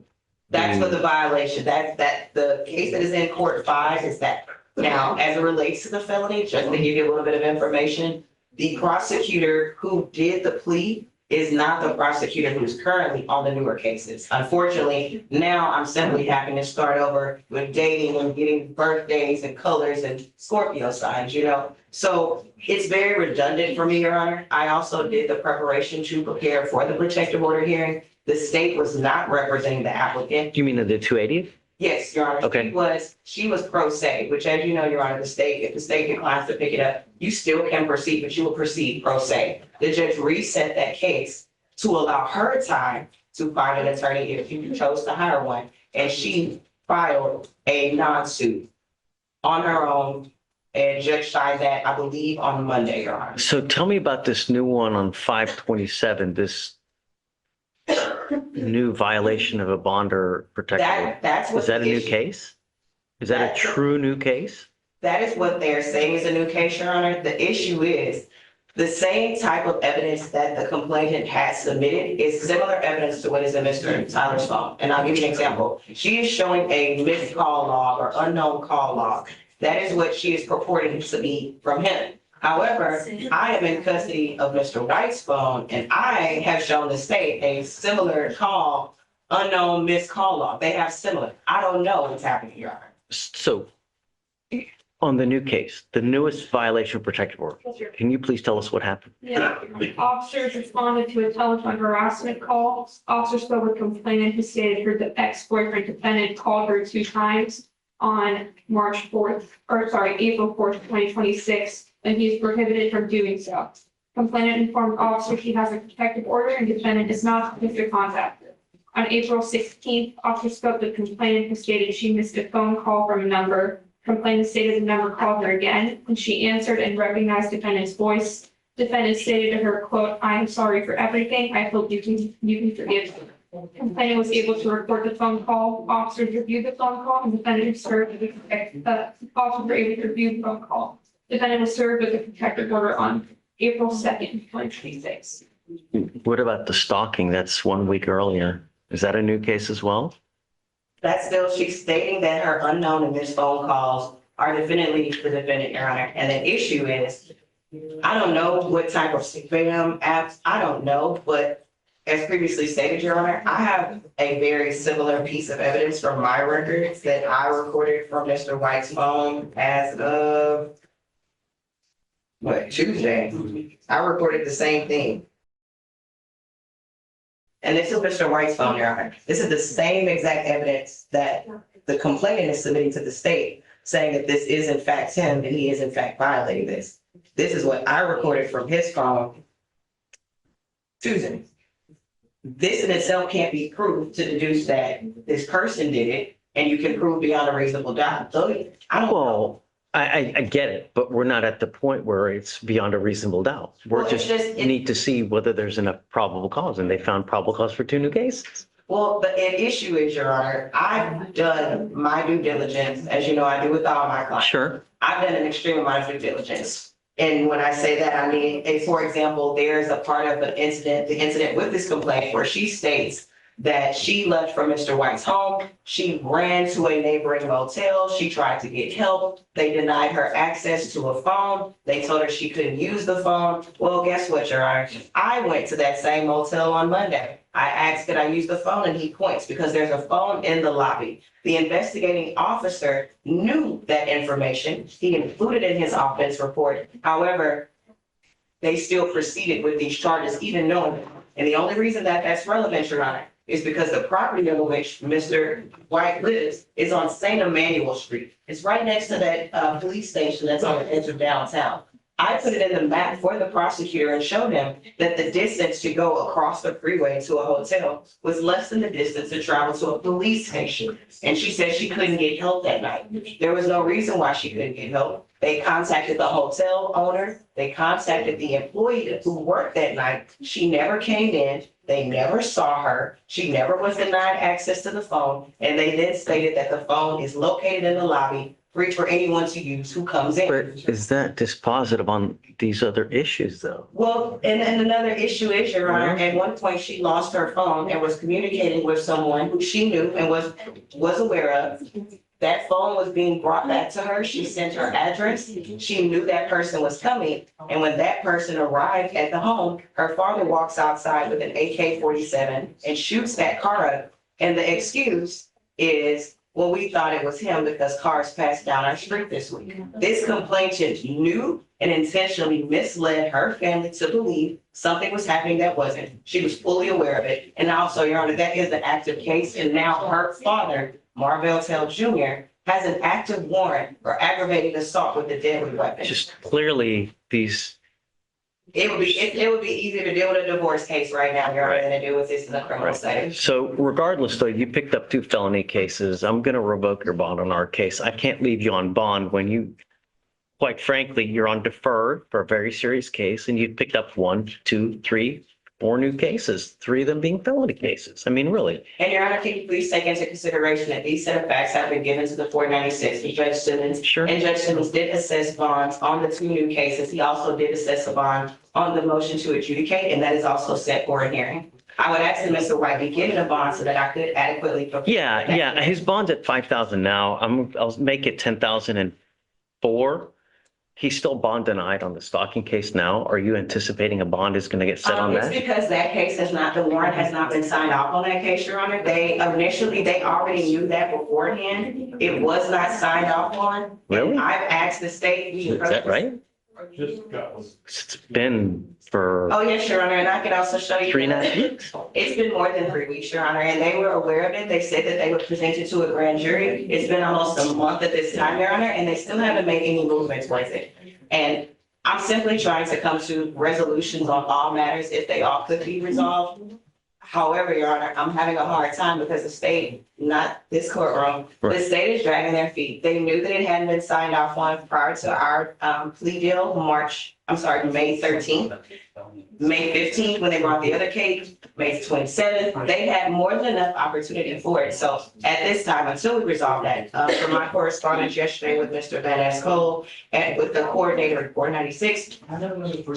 That's for the violation. That the case that is in court 5 is that Now, as it relates to the felony, just to give you a little bit of information, the prosecutor who did the plea is not the prosecutor who's currently on the newer cases. Unfortunately, now I'm simply having to start over with dating and getting birthdays and colors and Scorpio signs, you know? So it's very redundant for me, Your Honor. I also did the preparation to prepare for the protective order hearing. The state was not representing the applicant. You mean the 280th? Yes, Your Honor. Okay. She was pro se, which as you know, Your Honor, if the state declines to pick it up, you still can proceed, but you will proceed pro se. The judge reset that case to allow her time to find an attorney if you chose to hire one. And she filed a non-suit on her own and Judge signed that, I believe, on Monday, Your Honor. So tell me about this new one on 527, this new violation of a bond or protective order. That's what. Is that a the new issue- case? Is that a That's- true new case? That is what they're saying is a new case, Your Honor. The issue is the same type of evidence that the complainant has submitted is similar evidence to what is in Mr. Tyler's phone. And I'll give you an example. She is showing a missed call log or unknown call log. That is what she is purporting to be from him. However, I am in custody of Mr. White's phone and I have shown the state a similar call, unknown missed call log. They have similar. I don't know what's happening, Your Honor. So on the new case, the newest violation of protective order, can you please tell us what happened? Yeah, officers responded to a telephone harassment call. Officers spoke with complainant who stated her ex-boyfriend defendant called her 2 times on April 4th, 2026, and he is prohibited from doing so. Complainant informed officers she has a protective order and defendant is not supposed to contact her. On April 16th, officers spoke with complainant who stated she missed a phone call from a number. Complainant stated the number called her again. When she answered and recognized defendant's voice, defendant stated to her, quote, "I am sorry for everything. I hope you can forgive me." Complainant was able to report the phone call. Officers reviewed the phone call and defendant was served with officers were able to review the phone call. Defendant was served with a protective order on April 2nd, 2026. What about the stalking? That's 1 week earlier. Is that a new case as well? That's still, she's stating that her unknown and missed phone calls are definitely the defendant, Your Honor. And the issue is, I don't know what type of spam apps, I don't know, but as previously stated, Your Honor, I have a very similar piece of evidence from my records that I recorded from Mr. White's phone as of Tuesday. I recorded the same thing. And this is Mr. White's phone, Your Honor. This is the same exact evidence that the complainant is submitting to the state, saying that this is in fact him and he is in fact violating this. This is what I recorded from his phone Tuesday. This in itself can't be proved to deduce that this person did it, and you can prove beyond a reasonable doubt. So I don't know. Well, I get it, but we're not at the point where it's beyond a reasonable doubt. We're Well, it's just need to see whether there's enough probable cause, and they found probable cause for 2 new cases. Well, the issue is, Your Honor, I've done my due diligence, as you know, I do with all my clients. Sure. I've done an extreme amount of due diligence. And when I say that, I mean, for example, there's a part of the incident with this complaint where she states that she left from Mr. White's home. She ran to a neighboring motel. She tried to get help. They denied her access to a phone. They told her she couldn't use the phone. Well, guess what, Your Honor? I went to that same motel on Monday. I asked, could I use the phone? And he points because there's a phone in the lobby. The investigating officer knew that information. He included it in his offense report. However, they still proceeded with these charges, even knowing it. And the only reason that that's relevant, Your Honor, is because the property on which Mr. White lives is on St. Emmanuel Street. It's right next to that police station that's on the edge of downtown. I put it in the map for the prosecutor and showed him that the distance to go across the freeway to a hotel was less than the distance to travel to a police station. And she said she couldn't get help that night. There was no reason why she couldn't get help. They contacted the hotel owner. They contacted the employee who worked that night. She never came in. They never saw her. She never was denied access to the phone. And they then stated that the phone is located in the lobby, free for anyone to use who comes in. But is that dispositive on these other issues, though? Well, and another issue is, Your Honor, at one point she lost her phone and was communicating with someone who she knew and was aware of. that phone was being brought back to her. She sent her address. She knew that person was coming. And when that person arrived at the home, her father walks outside with an AK-47 and shoots that car up. And the excuse is, well, we thought it was him because cars passed down our street this week. This complainant knew and intentionally misled her family to believe something was happening that wasn't. She was fully aware of it. And also, Your Honor, that is an active case. And now her father, Marvell Tell Jr., has an active warrant for aggravated assault with a deadly weapon. Just clearly these, It would be easier to deal with a divorce case right now, Your Honor, than to deal with this in a criminal setting. so regardless though, you picked up 2 felony cases. I'm going to revoke your bond on our case. I can't leave you on bond when you, quite frankly, you're on deferred for a very serious case and you picked up 1, 2, 3, 4 new cases, 3 of them being felony cases. I mean, really. And Your Honor, can you please take into consideration that these set of facts have been given to the 496 and Judge Simmons. Sure. And Judge Simmons did assess bonds on the 2 new cases. He also did assess a bond on the motion to adjudicate, and that is also set for a hearing. I would ask that Mr. White be given a bond so that I could adequately prepare. Yeah. His bond's at 5,000 now. I'll make it 10,004. He's still bond denied on the stalking case now. Are you anticipating a bond is going to get set on It's that? because that case the warrant has not been signed off on that case, Your Honor. They already knew that beforehand. It was not signed off on. Really? And I've asked the state. Is that right? It's been for Oh, yes, Your Honor, and I can also show you. 3.5 weeks. It's been more than 3 weeks, Your Honor, and they were aware of it. They said that they would present it to a grand jury. It's been almost a month at this time, Your Honor, and they still haven't made any movement towards it. And I'm simply trying to come to resolutions on all matters if they all could be resolved. However, Your Honor, I'm having a hard time because the state, not this courtroom, the state is dragging their feet. They knew that it hadn't been signed off on prior to our plea deal, May 13th. May 15th, when they brought the other case, May 27th, they had more than enough opportunity for it. So at this time, until we resolve that, from my correspondence yesterday with Mr. Van S. Cole and with the coordinator at 496,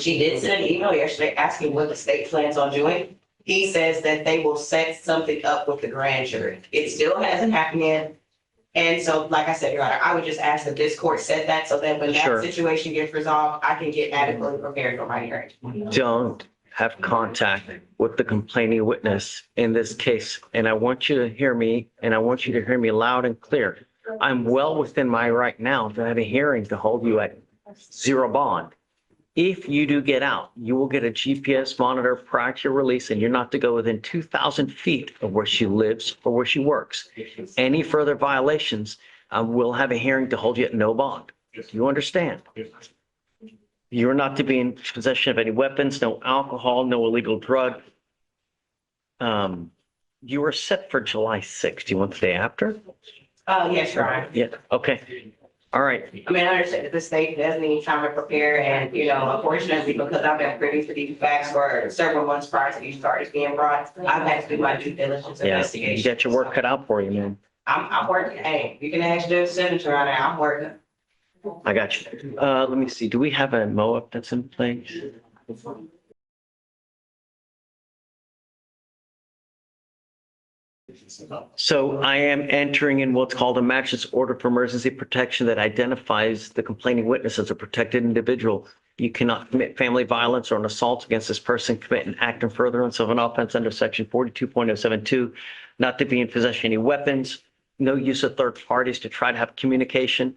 she did send an email yesterday asking what the state plans on doing. He says that they will set something up with the grand jury. It still hasn't happened yet. And so, like I said, Your Honor, I would just ask that this court set that so that when Sure. that situation gets resolved, I can get adequately prepared for my hearing. Don't have contact with the complaining witness in this case. And I want you to hear me, and I want you to hear me loud and clear. I'm well within my right now to have a hearing to hold you at 0 bond. If you do get out, you will get a GPS monitor prior to your release, and you're not to go within 2,000 feet of where she lives or where she works. Any further violations, we'll have a hearing to hold you at no bond. Do you understand? You're not to be in possession of any weapons, no alcohol, no illegal drug. You were set for July 6th. Do you want the day after? Yes, Your Honor. Yeah, okay. All right. I mean, I understand that the state does need time to prepare and, unfortunately, because I've been privy to these facts for several months prior to these charges being brought, I've had to do my due diligence Yeah, you investigation. got your work cut out for you, man. I'm working. Hey, you can ask Judge Simmons, Your Honor, I'm working. I got you. Let me see. Do we have a MOAB that's in place? So I am entering in what's called a matchless order for emergency protection that identifies the complaining witness as a protected individual. You cannot commit family violence or an assault against this person, commit an act in furtherance of an offense under section 42.072, not to be in possession of any weapons, no use of third parties to try to have communication.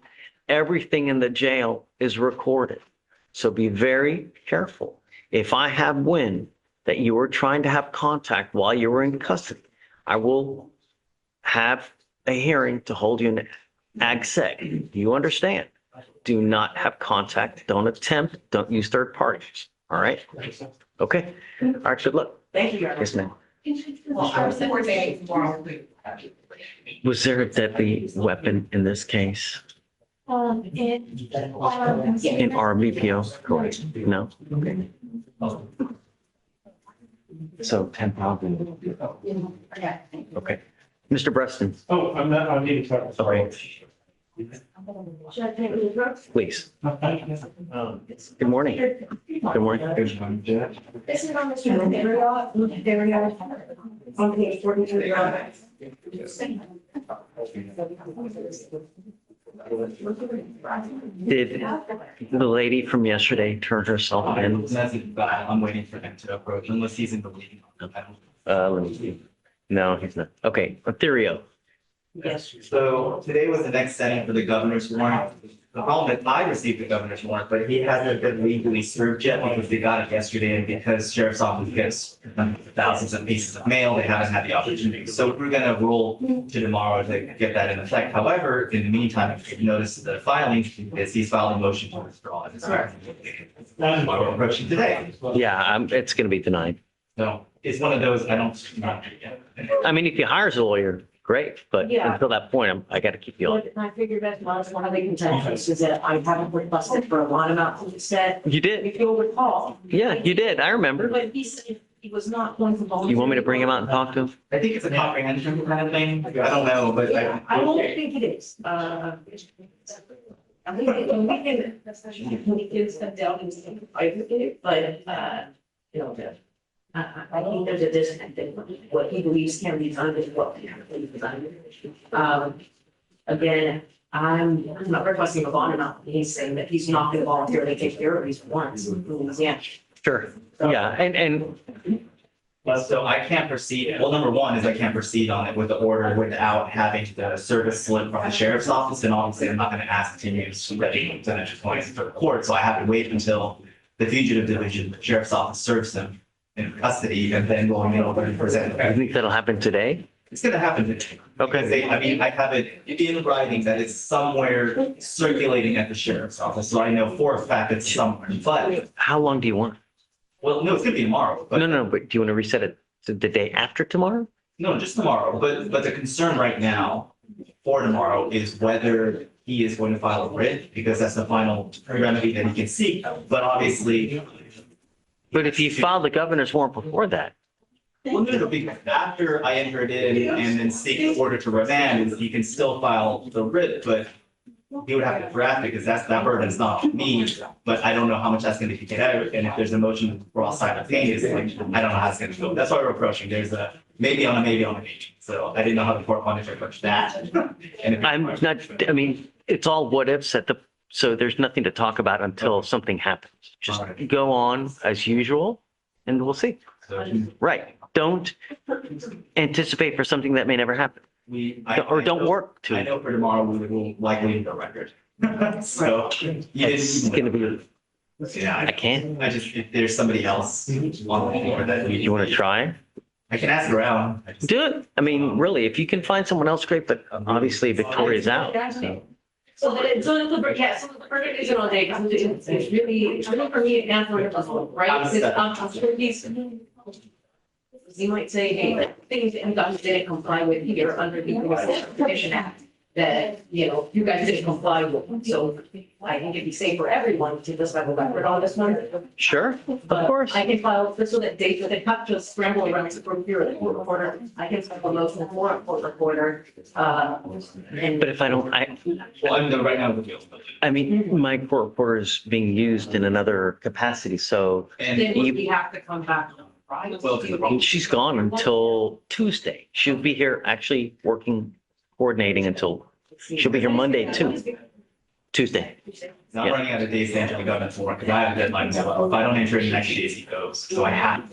Everything in the jail is recorded. So be very careful. If I have wind that you were trying to have contact while you were in custody, I will have a hearing to hold you in ag sec. Do you understand? Do not have contact. Don't attempt. Don't use third parties. All right? Okay. All right. Good luck. Thank you, Your Honor. Yes, ma'am. Well, I was supporting tomorrow. Was there a deadly weapon in this case? In RBPO? Correct. No? Okay. So 10,000. Okay. Mr. Preston, Oh, I need to talk. Okay. please. Good morning. Good morning. This is on Mr. Deveria on page 42. Did the lady from yesterday turn herself in? I'm waiting for him to approach unless he's in the meeting. Let me see. No, he's not. Okay, Ethereum. Yes. So today was the next setting for the governor's warrant. The problem is I received the governor's warrant, but he hasn't been legally served yet because they got it yesterday and because sheriff's office gets thousands of pieces of mail, they haven't had the opportunity. So we're gonna rule to tomorrow to get that in effect. However, in the meantime, if you notice the filing is he's filed a motion to withdraw it. We're approaching today. Yeah, it's going to be denied. So it's one of those, I don't. I mean, if he hires a lawyer, great, but Yeah. until that point, I got to keep you on. But I figured that was one of the contentions is that I haven't requested for a lot amount of said, You did. if you'll recall. Yeah, you did. I remember. But he said he was not going to volunteer. You want me to bring him out and talk to him? I think it's a comprehension kind of thing. I don't know, but I don't think it is. We can step down and fight it, but, you know, I think there's a disconnect in what he believes can be done is what can be done. Again, I'm not requesting a bond amount. He's saying that he's not going to voluntarily take care of these warrants. Yeah. Sure. Yeah, and so I can't proceed. Well, number one is I can't proceed on it with the order without having the service slip from the sheriff's office. And obviously, I'm not going to ask to use percentage points for the court. So I have to wait until the fugitive division, the sheriff's office serves them in custody and then going it over and present. I think that'll happen today. It's going to happen today. Okay. Because I mean, I have it in writing that it's somewhere circulating at the sheriff's office. So I know for a fact it's somewhere. But, How long do you want? well, no, it's going to be tomorrow. But No, but do you want to reset it to the day after tomorrow? No, just tomorrow, but the concern right now for tomorrow is whether he is going to file a writ, because that's the final remedy that he can seek, but obviously. But if you file the governor's warrant before that, Well, no, because after I enter it in and then seek the order to remand, he can still file the writ, but he would have to draft it, because that burden's not on me, but I don't know how much that's gonna get out, and if there's a motion for all simultaneous, like, I don't know how it's gonna go. That's why we're approaching. There's a maybe on a maybe on a maybe. So I didn't know how the court wanted to approach that. And if- I'm not, I mean, it's all what ifs so there's nothing to talk about until something happens. Just go on as usual and we'll see. So Right. Don't anticipate for something that may never happen. Or don't work to I it. know for tomorrow, we will likely need a record. So you It's didn't. gonna be, Yeah, I can't. I just, if there's somebody else on the floor that You want to try? I can ask around. I just- Do it. I mean, really, if you can find someone else, great, but obviously Victoria's out. So. So the verdict isn't on date. It's really for me and for him, right? Because I'm sure you might say, hey, things that you guys didn't comply with here under the Commission Act that, you know, you guys didn't comply with. So I think it'd be safe for everyone to just have a record on this one. Sure, of But course. I can file this so that date, so they have to scramble around to procure a court reporter. I can file a motion for a court reporter. And But if I don't, Well, I'm the right now with you. I mean, my court reporter is being used in another capacity, so And then we have to come back, right? Well, to the problem. she's gone until Tuesday. She'll be here actually working, coordinating until, she'll be here Monday too. Tuesday. I'm running out of days to enter the government for because I have a deadline. So if I don't enter in the 90 days, he goes. So I have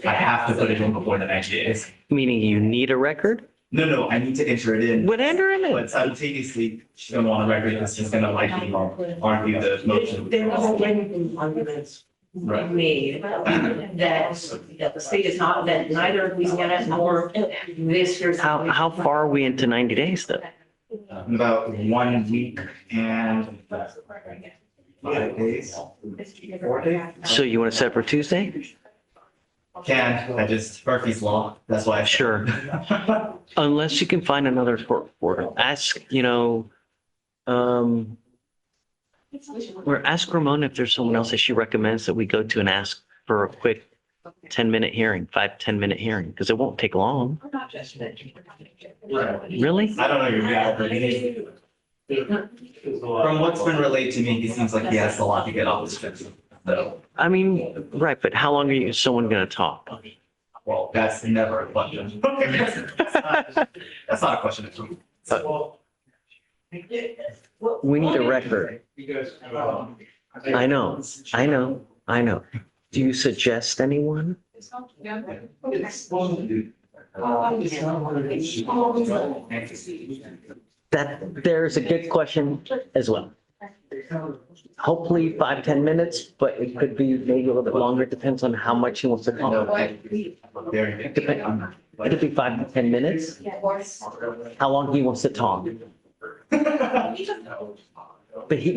to put it in before the 90 days. Meaning you need a record? No, I need to enter it in. Would enter him in. But simultaneously, she's gonna want a record because she's gonna likely argue the motion. There was already arguments Right. made that the state is not, that neither Louisiana nor this year's. How far are we into 90 days though? About 1 week and 5 days. 4 days. So you want to set for Tuesday? Murphy's Law, that's why. Sure. Unless you can find another court reporter. Ask, or ask Ramona if there's someone else that she recommends that we go to and ask for a quick 10-minute hearing, 10-minute hearing, because it won't take long. Really? I don't know your reality. From what's been relayed to me, he seems like he has a lot to get off his chest. So, I mean, right, but how long are someone going to talk? well, that's never a question. That's not a question. So, We need a record. I know. Do you suggest anyone? There's a good question as well. Hopefully 5-10 minutes, but it could be maybe a little bit longer. Depends on how much he wants to talk. It could be 5 to 10 minutes. How long he wants to talk. But he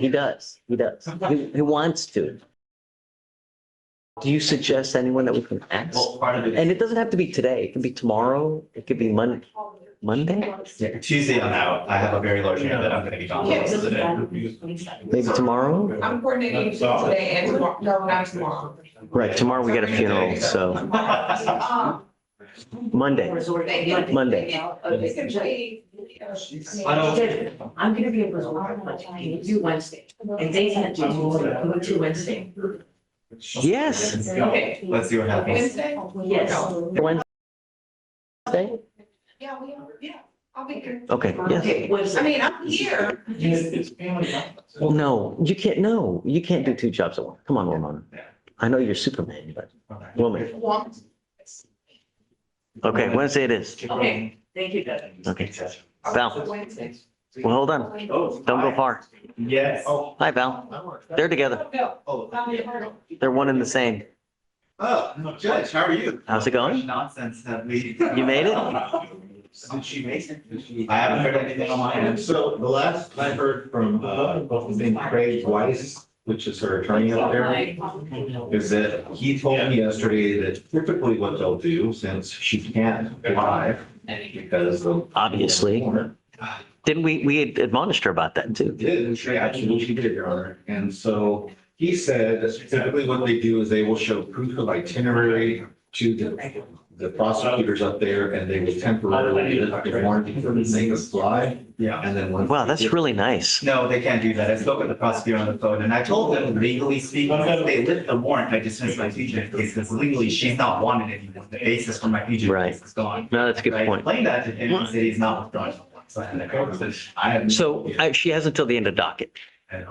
does. He does. He wants to. Do you suggest anyone that we can ask? And it doesn't have to be today. It can be tomorrow. It could be Monday. Yeah, Tuesday I'm out. I have a very large area that I'm gonna be gone most of the day. Maybe tomorrow? I'm coordinating today and tomorrow, no, not tomorrow. Right, tomorrow we got a funeral, so Monday. I'm gonna be able to do Wednesday, and they can't do Wednesday. Yes. Okay. Let's see what happens. Wednesday? Yes. Wednesday? Yeah, I'll be here. Okay, yes. Okay, Wednesday. I mean, I'm here. No, you can't, you can't do 2 jobs at once. Come on, Ramona. I know you're Superman, but woman. Okay, Wednesday it is. Okay, thank you, Doug. Okay. Val, well, hold on. Don't go far. Yes. Hi, Val. They're together. They're one and the same. Oh, Judge, how are you? How's it going? Nonsense have we? You made it? Did she make it? I haven't heard anything on my end. So the last I heard from, both of Craig Weiss, which is her attorney up there, is that he told me yesterday that typically what they'll do, since she can't drive because of. Obviously. Didn't we had admonished her about that too? Did, she absolutely did, Your Honor. And so he said that typically what they do is they will show proof of itinerary to the prosecutors up there, and they will temporarily lift the warranty for the thing to fly. Yeah. And then once. Wow, that's really nice. No, they can't do that. I spoke with the prosecutor on the phone and I told them legally speaking, if they lift the warrant, I dismissed my fugitive case because legally she's not wanted anymore. The basis for my fugitive Right. case is gone. No, that's a good I point. explained that to him and said he's not withdrawing. So I had a conversation. I have. So she has until the end of docket,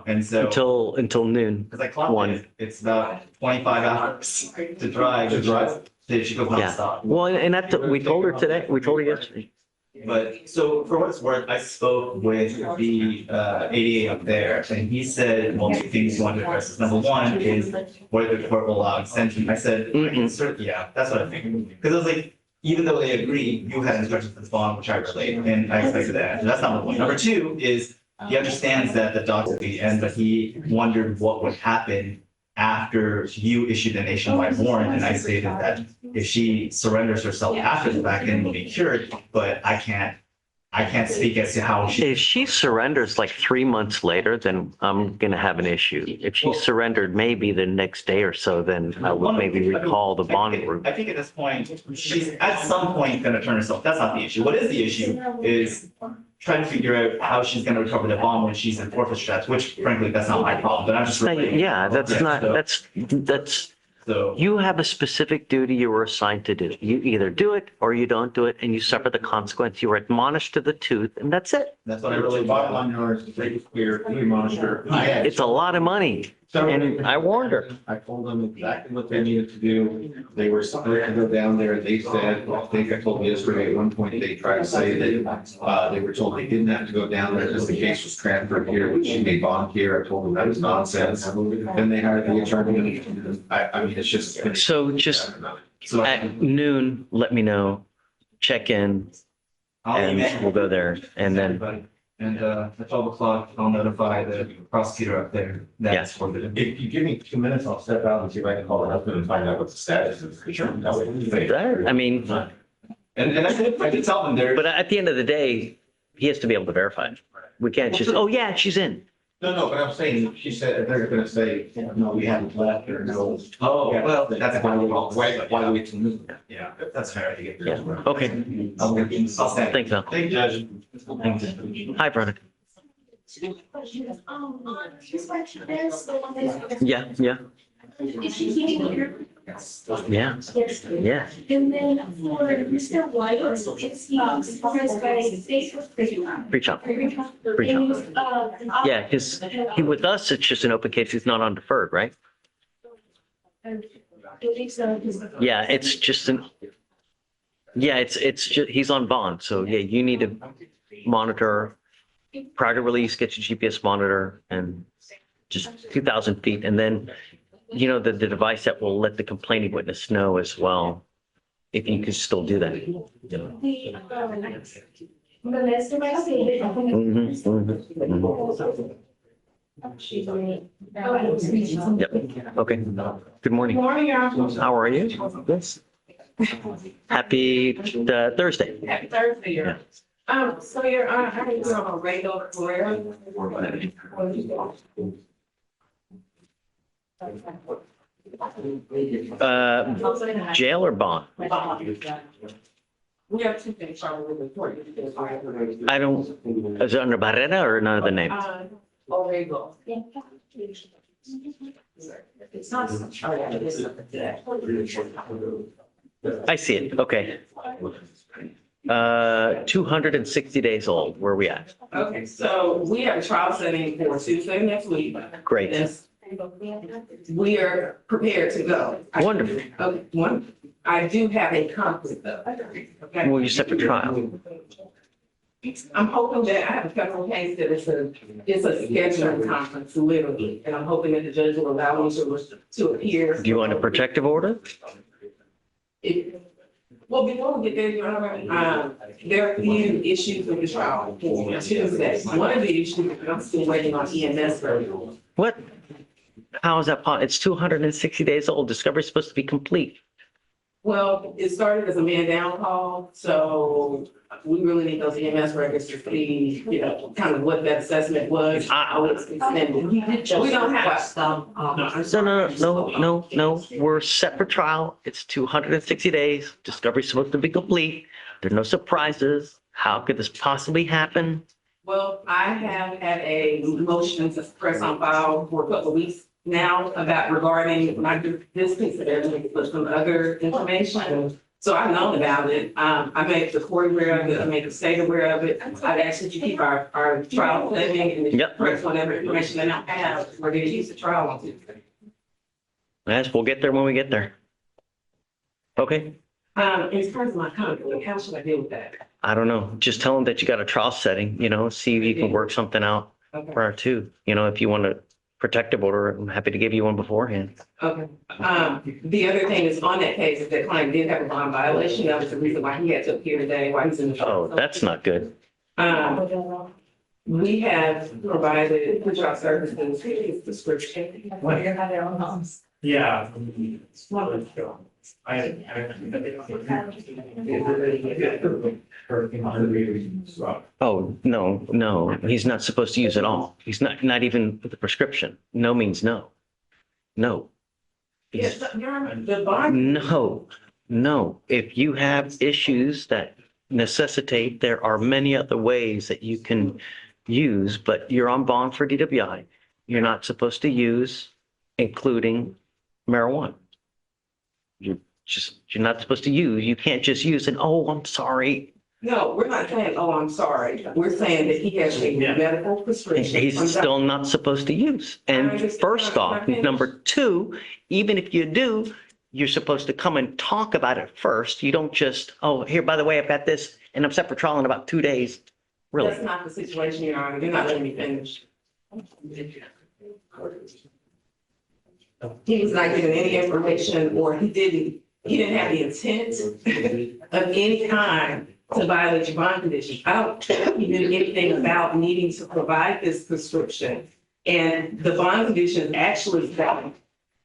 And so. until noon. Because I clocked One. it, it's about 25 hours to drive. She goes Yeah. nonstop. Well, and we told her today, we told her yesterday. But so for what it's worth, I spoke with the ADA up there and he said multiple things he wanted to address. Number one is whether the court will allow extension. I said, yeah, that's what I think. Because I was like, even though they agree, you had instructions for the bond, which I relayed, and I expected that. So that's number one. Number two is he understands that the docs will be end, but he wondered what would happen after you issued a nationwide warrant. And I stated that if she surrenders herself after the fact, then it'll be cured, but I can't speak as to how If she surrenders like 3 months later, then I'm gonna have an issue. If she surrendered maybe the next day or so, then I would maybe recall the bond group. I think at this point, she's at some point gonna turn herself. That's not the issue. What is the issue is trying to figure out how she's gonna recover the bond when she's in forfeit straps, which frankly, that's not my problem, but I'm just. Yeah, that's, So. you have a specific duty you were assigned to do. You either do it or you don't do it and you suffer the consequence. You were admonished to the tooth and that's it. That's what I really. Bottom line, Your Honor, is to make it clear, we monitor. It's a lot of money. And I warned her. I told them exactly what they needed to do. They were supposed to go down there. They said, I think I told you yesterday, at one point, they tried to say that they were told they didn't have to go down there because the case was transferred here, which she may bond here. I told them that was nonsense. Then they hired the attorney. I mean, it's just. So just at noon, let me know, check in, and we'll go there. And then, And at 12 o'clock, I'll notify the prosecutor up there. That's for the. If you give me 2 minutes, I'll step out and see if I can call her husband and find out what the status is. I mean, And I did tell them there. but at the end of the day, he has to be able to verify it. We can't just, oh yeah, she's in. No, but I'm saying, she said, they're gonna say, no, we haven't left or no. Oh, well, that's why Why wait till noon? Yeah, that's fair to get Yeah, through. okay. I'll stand. Thanks, Val. Thank you, Judge. Hi, Veronica. Yeah, yeah. Is he here? Yeah, Yes. yeah. And then for Mr. White, it's supervised by state or pre-com? Pre-chop. Pre-com. Pre-chop. Yeah, because with us, it's just an open case. He's not on deferred, right? Yeah, it's just he's on bond. So yeah, you need to monitor prior to release, get your GPS monitor and just 2,000 feet. And then, you know, the device that will let the complaining witness know as well, if you could still do that. Yep. Okay. Good morning. Good morning, y'all. How are you? Yes. Happy Thursday. Happy Thursday, yeah. So you're, I heard you're on a radar career. Jail or bond? We have two things I will report. I don't, is it under Barrera or none of the names? Oh, there you go. It's not. Oh, yeah, it is. I see it. Okay. 260 days old. Where are we at? Okay, so we have a trial setting for Tuesday next week. Great. Yes. We are prepared to go. Wonderful. Okay, one, I do have a conflict though. Okay. Will you set for trial? I'm hoping that I have a federal case that it's a scheduling conference, literally, and I'm hoping that the judge will allow me to appear. Do you want a protective order? Well, before we get there, Your Honor, there are a few issues with the trial for Tuesday. One of the issues is I'm still waiting on EMS verdict. What? How is that possible? It's 260 days old. Discovery is supposed to be complete. Well, it started as a man down call, so we really need those EMS records to see, you know, kind of what that assessment was. I was extended. We don't have. No. We're set for trial. It's 260 days. Discovery is supposed to be complete. There are no surprises. How could this possibly happen? Well, I have had a motion to suppress on file for a couple of weeks now about regarding this piece of evidence, but some other information. So I've known about it. I made the court aware of it. I made the state aware of it. I'd ask that you keep our trial living and suppress whatever information they don't have. We're going to use the trial on Tuesday. Yes, we'll get there when we get there. Okay. In terms of my conflict, how should I deal with that? I don't know. Just tell them that you got a trial setting, you know, see if you can work something out Okay. prior to, you know, if you want a protective order, I'm happy to give you one beforehand. Okay. The other thing is on that case, is that client did have a bond violation. That was the reason why he had to appear today, why he's in the trial. Oh, that's not good. We have provided the job services, his description. Yeah. Oh, no, he's not supposed to use it all. He's not even with the prescription. No means no. No. Yes, the bond. No. If you have issues that necessitate, there are many other ways that you can use, but you're on bond for DWI. You're not supposed to use, including marijuana. You're not supposed to use. You can't just use an, oh, I'm sorry. No, we're not saying, oh, I'm sorry. We're saying that he has a medical prescription. He's still not supposed to use. And first off, number two, even if you do, you're supposed to come and talk about it first. You don't just, oh, here, by the way, I've got this and I'm set for trial in about 2 days. Really? That's not the situation, Your Honor. You're not letting me finish. He was not given any information, or he didn't have the intent of any kind to violate your bond condition. I don't think he knew anything about needing to provide this prescription. And the bond condition actually said,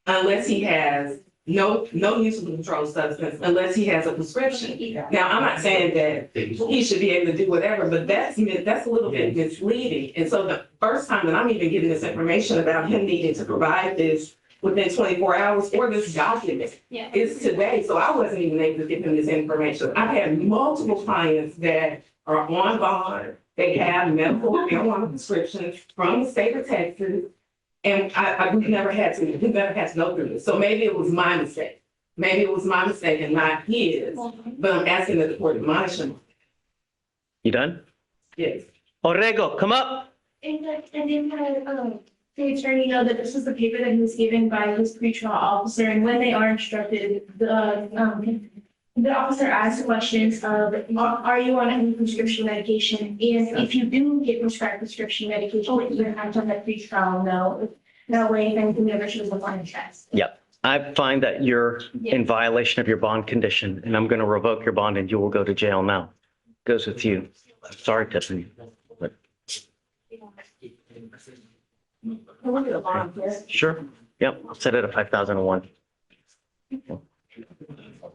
unless he has no use of a controlled substance, unless he has a prescription. Now, I'm not saying that he should be able to do whatever, but that's a little bit misleading. And so the first time that I'm even getting this information about him needing to provide this within 24 hours or this document is today. So I wasn't even able to give him this information. I've had multiple clients that are on bond. They have medical marijuana prescriptions from the state of Texas. And we've never had to go through this. So maybe it was my mistake. Maybe it was my mistake and not his, but I'm asking that the court admonish him. You done? Yes. Orrego, come up. And then the attorney know that this is the paper that he was given by his pretrial officer, and when they are instructed, the officer asks questions of, are you on any prescription medication? And if you do get prescribed prescription medication, you're gonna have to let pretrial know. That way, if anything ever shows up on the test. Yep. I find that you're in violation of your bond condition, and I'm going to revoke your bond, and you will go to jail now. Goes with you. Sorry, Tiffany. But sure. Yep. I'll set it at 5,001.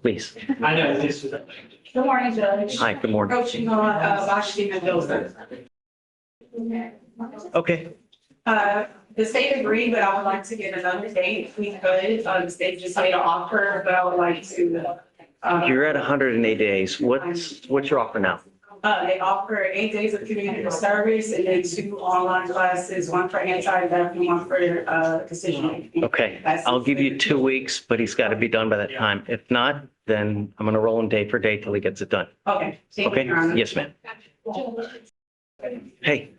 Please. I know this is. Good morning, Judge. Hi, good morning. Approaching on, Vashti Mendoza. Okay. The state agreed, but I would like to get another date if we could. The state just made an offer, but I would like to. You're at 108 days. What's your offer now? They offer 8 days of community service and then 2 online classes, 1 for anti-theft and 1 for decision making. Okay. I'll give you 2 weeks, but he's got to be done by that time. If not, then I'm going to roll him day for day till he gets it done. Okay. Thank you, Okay? Your Honor. Yes, ma'am. Hey.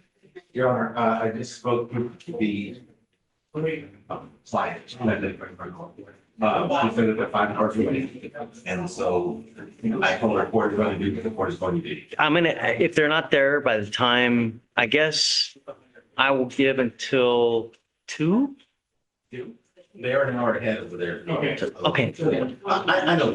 Your Honor, I just spoke with the client. She said that the 5 hours away. And so I told her court is going to do what the court is going to do. If they're not there by the time, I guess I will give until 2. They are an hour ahead over there. Okay. I know.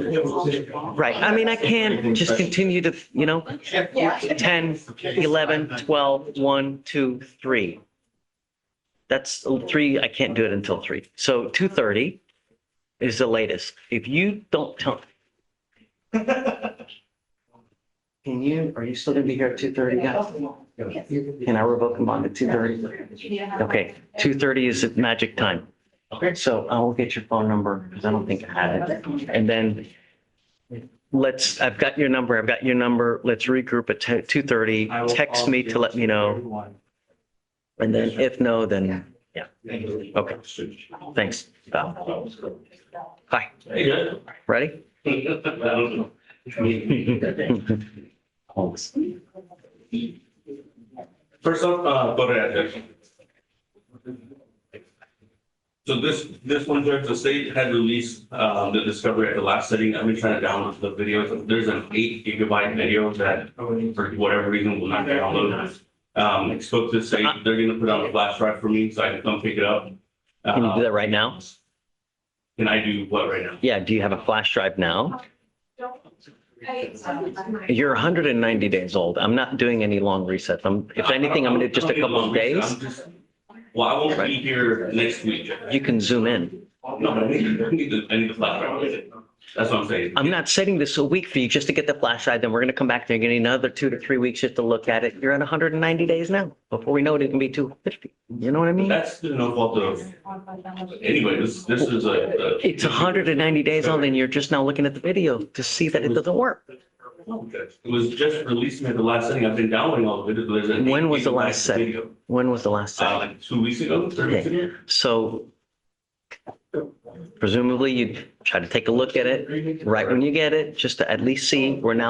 Right. I mean, I can't just continue to, 10, 11, 12, 1, 2, 3. That's 3. I can't do it until 3. So 2:30 is the latest. If you don't tell. Are you still going to be here at 2:30, guys? Can I revoke him on to 2:30? Okay. 2:30 is the magic time. Okay, so I will get your phone number because I don't think I have it. And then I've got your number. Let's regroup at 2:30. Text me to let me know. And then if no, then yeah. Okay. Thanks. Hi. Ready? First off, photo address. So this one, Judge, the state had released the discovery at the last setting. I've been trying to download the videos. There's an 8 gigabyte video that for whatever reason will not download. Spoke to the state, they're gonna put on a flash drive for me so I can come pick it up. Can you do that right now? Can I do what right now? Yeah, do you have a flash drive now? You're 190 days old. I'm not doing any long resets. If anything, I'm gonna just a couple of days. Well, I won't be here next week. You can zoom in. No, but I need the flash drive with it. That's what I'm saying. I'm not setting this a week for you just to get the flash drive. Then we're going to come back there and get another 2 to 3 weeks just to look at it. You're at 190 days now. Before we know it, it can be 250. You know what I mean? That's no fault of. Anyway, this is It's 190 days old and you're just now looking at the video to see that it doesn't work. Okay. It was just released at the last setting. I've been downloading all the videos. When was the last setting? When was the last setting? Like 2 weeks ago, 3 weeks ago. So presumably you try to take a look at it right when you get it, just to at least see. We're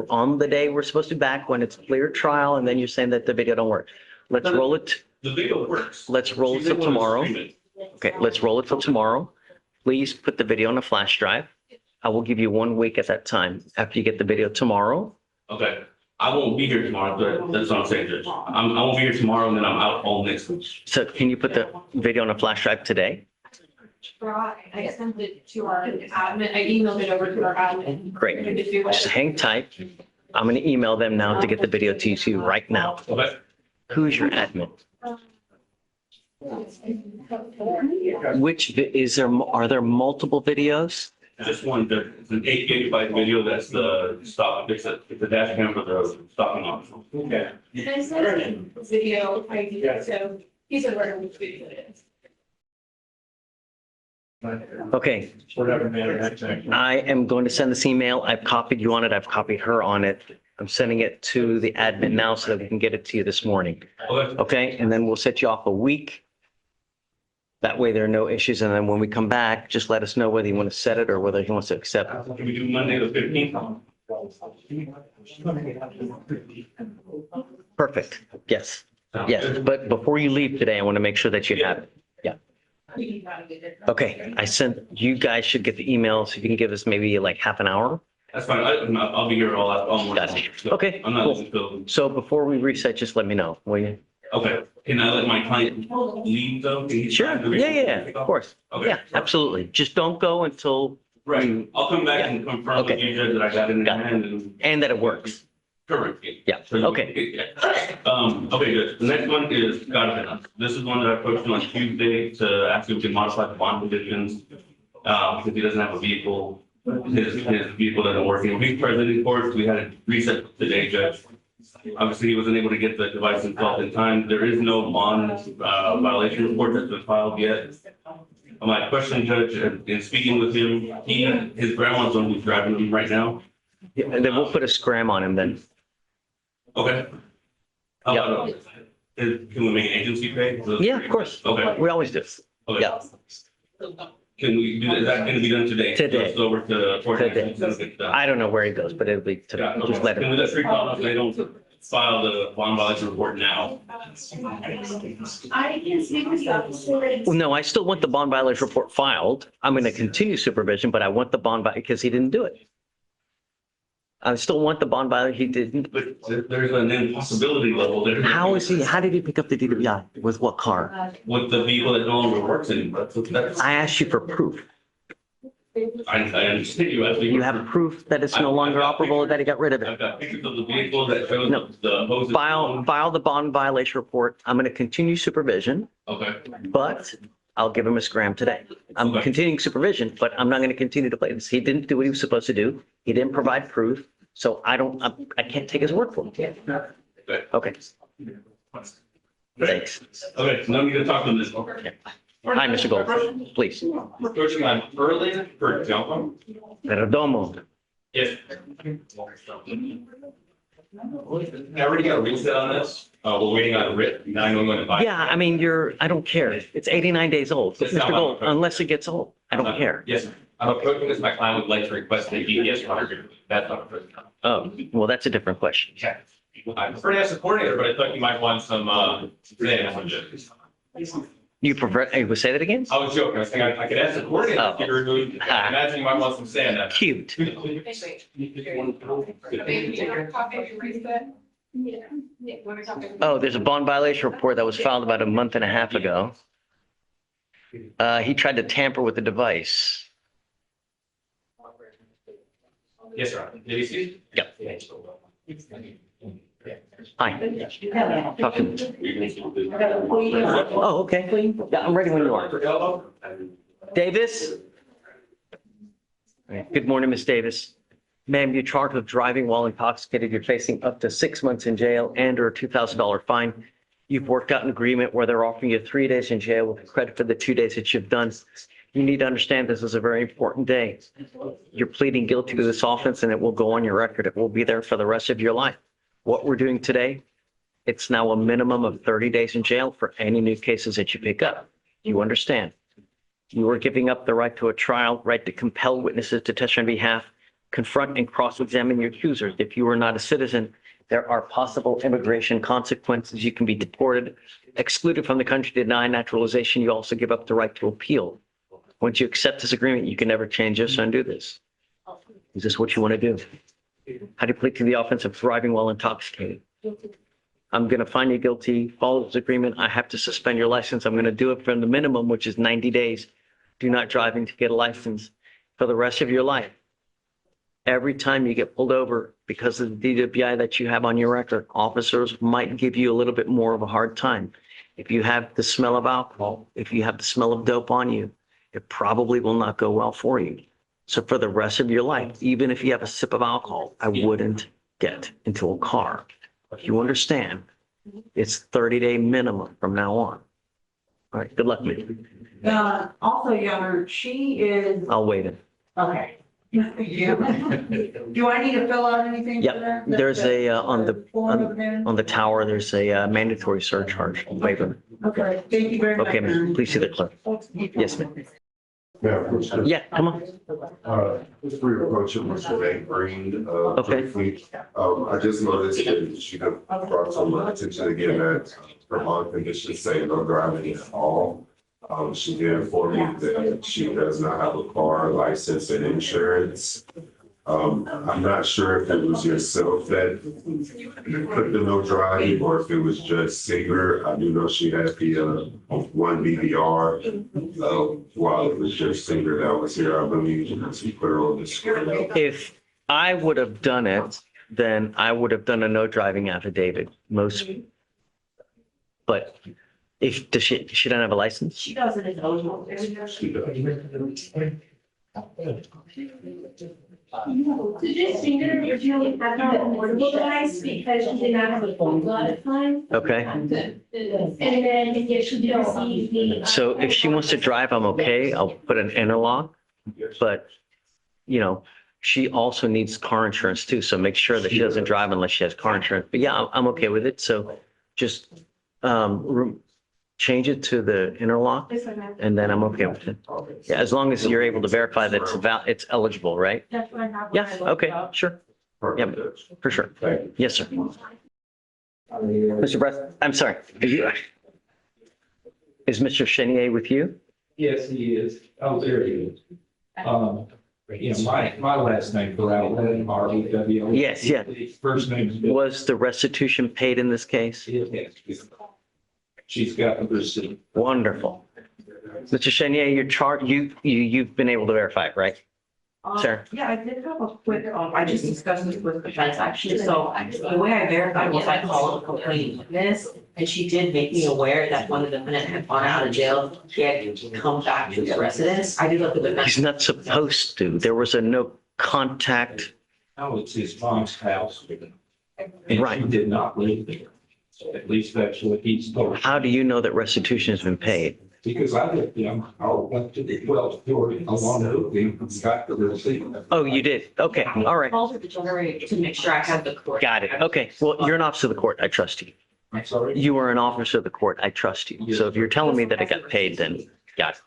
on the day we're supposed to be back when it's clear trial, and then you're saying that the video don't work. Let's roll it. The video works. Let's roll it till tomorrow. Okay, let's roll it till tomorrow. Please put the video on a flash drive. I will give you 1 week at that time after you get the video tomorrow. Okay. I won't be here tomorrow, but that's what I'm saying, Judge. I won't be here tomorrow and then I'm out all next week. So can you put the video on a flash drive today? I sent it to our admin. I emailed it over to our admin. Great. Just hang tight. I'm going to email them now to get the video to you right now. Okay. Who's your admin? Are there multiple videos? Just one, it's an 8 gigabyte video. That's the stock, it's the dash cam for the stocking option. Okay. And I sent a video ID, so he's aware of which video it is. Okay. Whatever, man. I am going to send this email. I've copied you on it. I've copied her on it. I'm sending it to the admin now so that we can get it to you this morning. Okay. Okay, and then we'll set you off a week. That way there are no issues. And then when we come back, just let us know whether you want to set it or whether he wants to accept it. Can we do Monday the 15th? Perfect. Yes. Yes. But before you leave today, I want to make sure that you have it. Yeah. Okay. You guys should get the email. So you can give us maybe like half an hour. That's fine. I'll be here all morning. Got it. Okay, I'm not cool. leaving till. So before we reset, just let me know, will you? Okay. Can I let my client leave though? Can he Sure. sign the Yeah, receipt? of course. Okay. Yeah, absolutely. Just don't go until. Right. I'll come back and confirm with Okay. you, Judge, that I got it in Got it. hand and. And that it works. Correct. Yeah, So you- okay. Okay, good. The next one is Docket. This is one that I posted on Tuesday to ask if we can modify the bond conditions. Because he doesn't have a vehicle. His vehicle doesn't work. And we present in court, we had it reset today, Judge. Obviously, he wasn't able to get the device installed in time. There is no bond violation report that's been filed yet. My question, Judge, in speaking with him, his grandma's the one who's driving him right now. Yeah, and then we'll put a scram on him then. Okay. How about, can we make an agency pay? Yeah, of course. Okay. We always do. Okay. Yeah. Can we do, is that gonna be done today? Today. Just over to court. Today. I don't know where he goes, but it'll be today. Yeah, Just let Can we him. let Freetown know if they don't file the bond violation report now? I can speak with that. Well, no, I still want the bond violation report filed. I'm going to continue supervision, but I want the bond because he didn't do it. I still want the bond violation. He didn't. But there's an impossibility level there. How did he pick up the DWI? With what car? With the vehicle that no longer works anymore. That's, I asked you for proof. I understand you asking. You have proof that it's no longer operable or that he got rid of it? I've got pictures of the vehicle that shows No. the hoses. File the bond violation report. I'm going to continue supervision, Okay, but I'll give him a scram today. I'm Okay. continuing supervision, but I'm not going to continue to play this. He didn't do what he was supposed to do. He didn't provide proof. So I can't take his word for it. Okay. Thanks. okay, no need to talk to this. Hi, Mr. Gold, please. Approaching on early for example. Perdomo. Yes. I already got a reset on this. We're waiting on a writ. Now I'm going to buy. Yeah, I mean, I don't care. It's 89 days old. Yes, Mr. no, Gold, unless it gets old, I don't care. Yes, sir. I'm approaching this. My client would like to request a DPS record. That's not a Oh, well, that's a different question. Okay. I prefer to ask the coordinator, but I thought you might want some, You prefer, say that again? I was joking. I was saying I could ask the coordinator Oh. if you remove, I imagine you might want some sand. Cute. Oh, there's a bond violation report that was filed about a month and a half ago. He tried to tamper with the device. Yes, sir. Did you see? Yep. Hi. Talk to me. Oh, okay. Yeah, I'm ready when you are. Davis? All right. Good morning, Miss Davis. Ma'am, you're charged with driving while intoxicated. You're facing up to 6 months in jail and or a $2,000 fine. You've worked out an agreement where they're offering you 3 days in jail with credit for the 2 days that you've done. You need to understand this is a very important day. You're pleading guilty to this offense and it will go on your record. It will be there for the rest of your life. What we're doing today, it's now a minimum of 30 days in jail for any new cases that you pick up. You understand? You are giving up the right to a trial, right to compel witnesses to testify on behalf, confront and cross-examine your accusers. If you are not a citizen, there are possible immigration consequences. You can be deported, excluded from the country, denied naturalization. You also give up the right to appeal. Once you accept this agreement, you can never change this or undo this. Is this what you want to do? How do you plead to the offense of driving while intoxicated? I'm going to find you guilty, follow this agreement. I have to suspend your license. I'm going to do it from the minimum, which is 90 days. Do not driving to get a license for the rest of your life. Every time you get pulled over because of the DWI that you have on your record, officers might give you a little bit more of a hard time. If you have the smell of alcohol, if you have the smell of dope on you, it probably will not go well for you. So for the rest of your life, even if you have a sip of alcohol, I wouldn't get into a car. You understand? It's 30-day minimum from now on. All right, good luck, man. Also, Your Honor, she is, I'll wait it. okay. Do I need to fill out anything for that? Yep, there's a, Form of that? on the tower, there's a mandatory surcharge waiver. Okay, thank you very much. Okay, ma'am. Please see the clerk. Yes, ma'am. Yeah, come on. Just reapproaching Mr. Nate Green, Okay. briefly. I just noticed that she have brought some attention again that her bond condition say no driving at all. She did inform me that she does not have a car license and insurance. I'm not sure if it was yourself that put the no driving or if it was just Singer. I do know she had the one BBR, while it was just Singer that was here, I believe, she put her on the screen. If I would have done it, then I would have done a no driving affidavit. But if, does she doesn't have a license? She doesn't, it's eligible. Did this singer originally have an affordable device because she did not have a phone at the time? Okay. And then if she did receive the. So if she wants to drive, I'm okay. I'll put an interlock. But, you know, she also needs car insurance too. So make sure that she doesn't drive unless she has car insurance. But yeah, I'm okay with it. So just change it to the interlock and then I'm okay with it. Yeah, as long as you're able to verify that it's eligible, right? That's what I have. Yeah, okay, sure. Yeah, for sure. Yes, sir. Mr. Brett, I'm sorry. Is Mr. Chenier with you? Yes, he is. Oh, there he is. You know, my last name, Corral, R-E-W. Yes, yeah. First name is Bill. Was the restitution paid in this case? Yes. She's got the receipt. Wonderful. Mr. Chenier, you've been able to verify it, right? Sir? Yeah, I did have a quick, I just discussed this with the defense actually, so the way I verified was I called a complaining witness. And she did make me aware that when the defendant had gone out of jail, he had come back to his residence. I did look at the. He's not supposed to. There was a no contact. Oh, it's his mom's house. And Right. she did not live there. At least that's what he's told. How do you know that restitution has been paid? Because I lived him, I went to the 12th floor along the, got the receipt. Oh, you did? Okay, all right. Called her to generate to make sure I had the correct. Got it. Okay, well, you're an officer of the court. I trust you. I'm sorry? You are an officer of the court. I trust you. So if you're telling me that it got paid, then got it.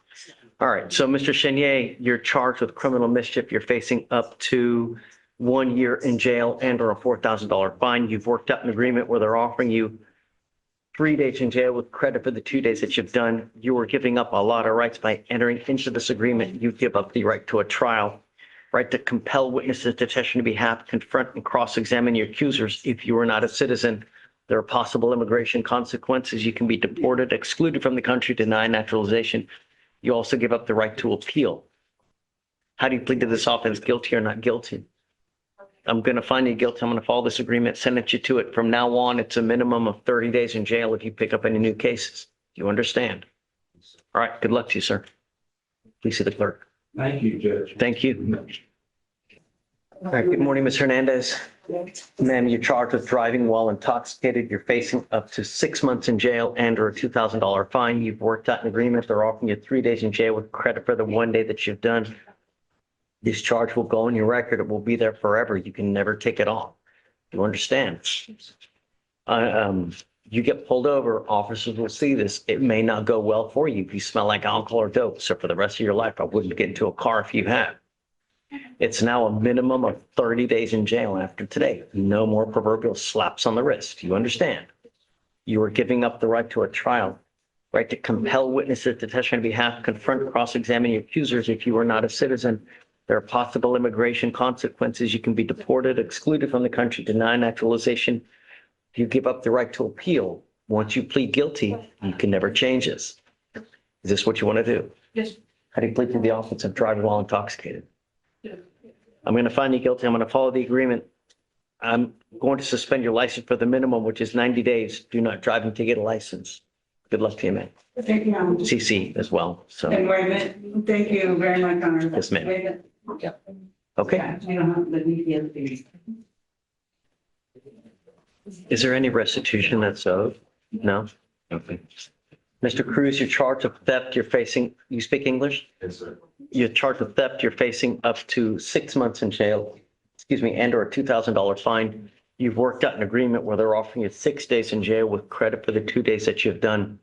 All right, so Mr. Chenier, you're charged with criminal mischief. You're facing up to 1 year in jail and or a $4,000 fine. You've worked out an agreement where they're offering you 3 days in jail with credit for the 2 days that you've done. You are giving up a lot of rights by entering into this agreement. You give up the right to a trial, right to compel witnesses to testify on behalf, confront and cross-examine your accusers. If you are not a citizen, there are possible immigration consequences. You can be deported, excluded from the country, denied naturalization. You also give up the right to appeal. How do you plead to this offense, guilty or not guilty? I'm going to find you guilty. I'm going to follow this agreement, sentence you to it. From now on, it's a minimum of 30 days in jail if you pick up any new cases. You understand? All right. Good luck to you, sir. Please see the clerk. Thank you, Judge. Thank you. All right. Good morning, Ms. Hernandez. Ma'am, you're charged with driving while intoxicated. You're facing up to 6 months in jail and or a $2,000 fine. You've worked out an agreement. They're offering you 3 days in jail with credit for the 1 day that you've done. This charge will go on your record. It will be there forever. You can never take it off. You understand? You get pulled over, officers will see this. It may not go well for you if you smell like alcohol or dope. So for the rest of your life, I wouldn't get into a car if you have. It's now a minimum of 30 days in jail after today. No more proverbial slaps on the wrist. You understand? You are giving up the right to a trial, right to compel witnesses to testify on behalf, confront, cross-examine your accusers. If you are not a citizen, there are possible immigration consequences. You can be deported, excluded from the country, denied naturalization. You give up the right to appeal. Once you plead guilty, you can never change this. Is this what you want to do? Yes. How do you plead to the offense of driving while intoxicated? I'm going to find you guilty. I'm going to follow the agreement. I'm going to suspend your license for the minimum, which is 90 days. Do not drive until you get a license. Good luck to you, man. Thank you. CC as well. So, And wait a minute, thank you very much, Honor. Yes, ma'am. Wait a minute. okay. You don't have to leave the. Is there any restitution that's owed? No? Okay. Mr. Cruz, you're charged with theft. You're facing, you speak English? Yes, sir. You're charged with theft. You're facing up to 6 months in jail, and or a $2,000 fine. You've worked out an agreement where they're offering you 6 days in jail with credit for the 2 days that you've done.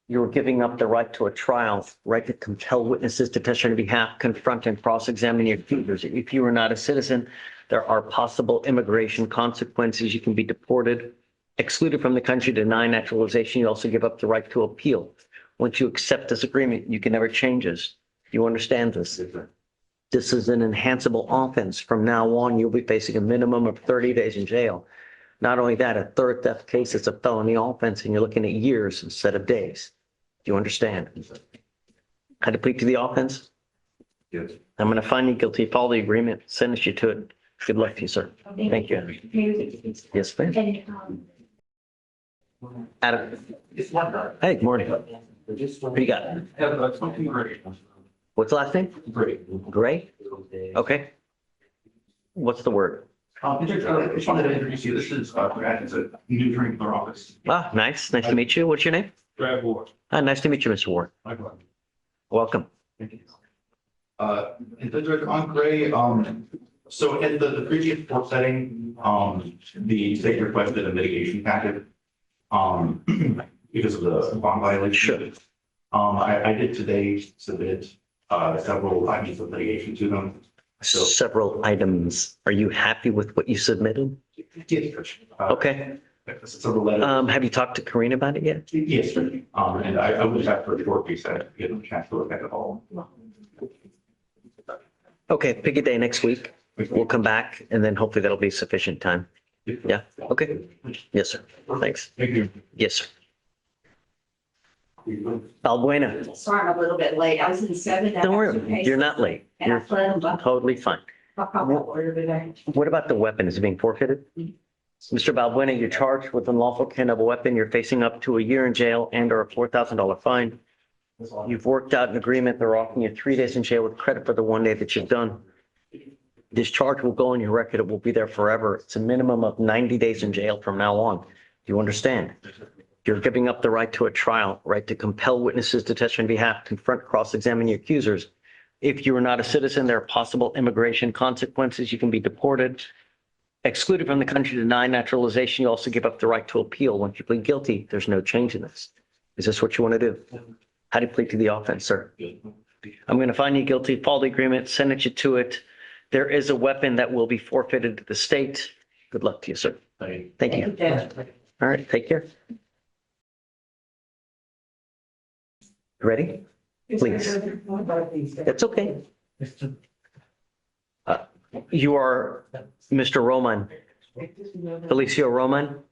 you're giving up the right to a trial, right to compel witnesses to testify on your behalf, confront and cross-examine your accusers. If you are not a citizen, there are possible immigration consequences. You can be deported, excluded from the country, denied naturalization. You also give up the right to appeal. Once you accept this agreement, you can never change this. You understand this? This is an enhanceable offense. From now on, you'll be facing a minimum of 30 days in jail. Not only that, a third theft case is a felony offense, and you're looking at years instead of days. Do you understand? How to plead to the offense? Yes. I'm going to find you guilty, follow the agreement, sentence you to it. Good luck to you, sir. Thank you. Yes, ma'am. Adam. Hey, good morning. What do you got? What's the last name? Gray? Okay. What's the word? I just wanted to introduce you. This is Brad. It's a new drink in our office. Ah, nice. Nice to meet you. What's your name? Brad Ward. Ah, nice to meet you, Mr. Ward. Welcome. Thank you. And the Judge on Gray, so in the previous court setting, the state requested a mitigation packet, because of the bond violation. Sure. I did today submit, several items of mitigation to them. So, Several items. Are you happy with what you submitted? yes, Judge. Okay. Several letters. Have you talked to Karina about it yet? Yes, sir. And I would have for a short reset, get a chance to look at it all. Okay, pick a day next week. We'll come back and then hopefully that'll be sufficient time. Yeah, okay. Yes, sir. Thanks. Thank you. Yes, sir. Balbuena, Sorry, I'm a little bit late. I was in 7. don't worry, you're not late. And I You're fled them. totally fine. I'll probably order today. What about the weapon? Is it being forfeited? Mr. Balbuena, you're charged with unlawful carrying of a weapon. You're facing up to a year in jail and or a $4,000 fine. You've worked out an agreement. They're offering you 3 days in jail with credit for the 1 day that you've done. This charge will go on your record. It will be there forever. It's a minimum of 90 days in jail from now on. Do you understand? You're giving up the right to a trial, right to compel witnesses to testify on behalf, confront, cross-examine your accusers. If you are not a citizen, there are possible immigration consequences. You can be deported, excluded from the country, denied naturalization. You also give up the right to appeal. Once you plead guilty, there's no change in this. Is this what you want to do? How do you plead to the offense, sir? I'm going to find you guilty, follow the agreement, sentence you to it. There is a weapon that will be forfeited to the state. Good luck to you, sir. Thank you. All right, take care. Ready? Please. It's okay. You are Mr. Roman. Felicio Roman.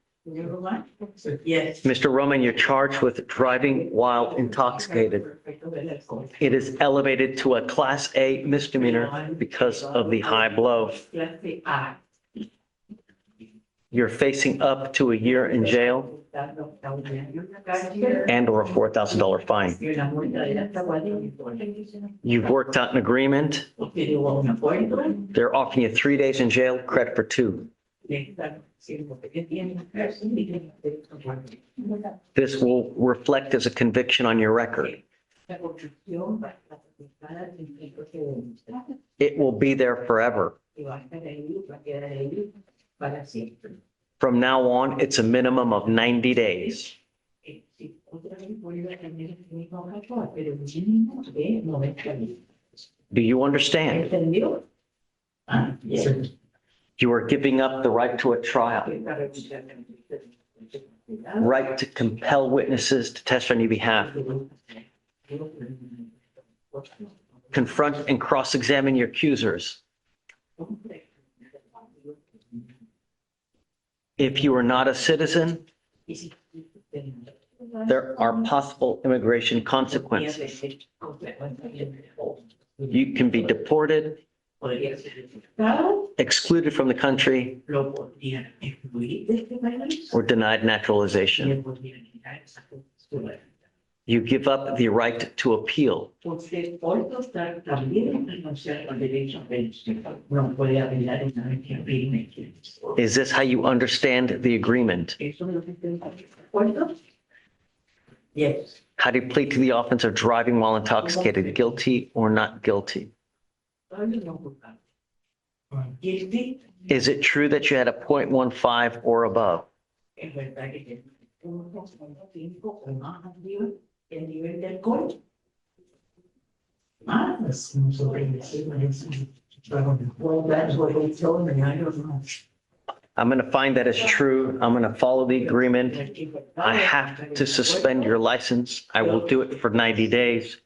Yes. Mr. Roman, you're charged with driving while intoxicated. It is elevated to a Class A misdemeanor because of the high blow. You're facing up to a year in jail and or a $4,000 fine. You've worked out an agreement. They're offering you 3 days in jail, credit for 2. This will reflect as a conviction on your record. It will be there forever. From now on, it's a minimum of 90 days. Do you understand? You are giving up the right to a trial, right to compel witnesses to testify on your behalf, confront and cross-examine your accusers. If you are not a citizen, there are possible immigration consequences. You can be deported, excluded from the country, or denied naturalization. You give up the right to appeal. Is this how you understand the agreement? Yes. How do you plead to the offense of driving while intoxicated, guilty or not guilty? Is it true that you had a .15 or above? el nivel del alcohol. Well, that's what they told me, I don't know. I'm going to find that it's true. I'm going to follow the agreement. I have to suspend your license. I will do it for 90 days.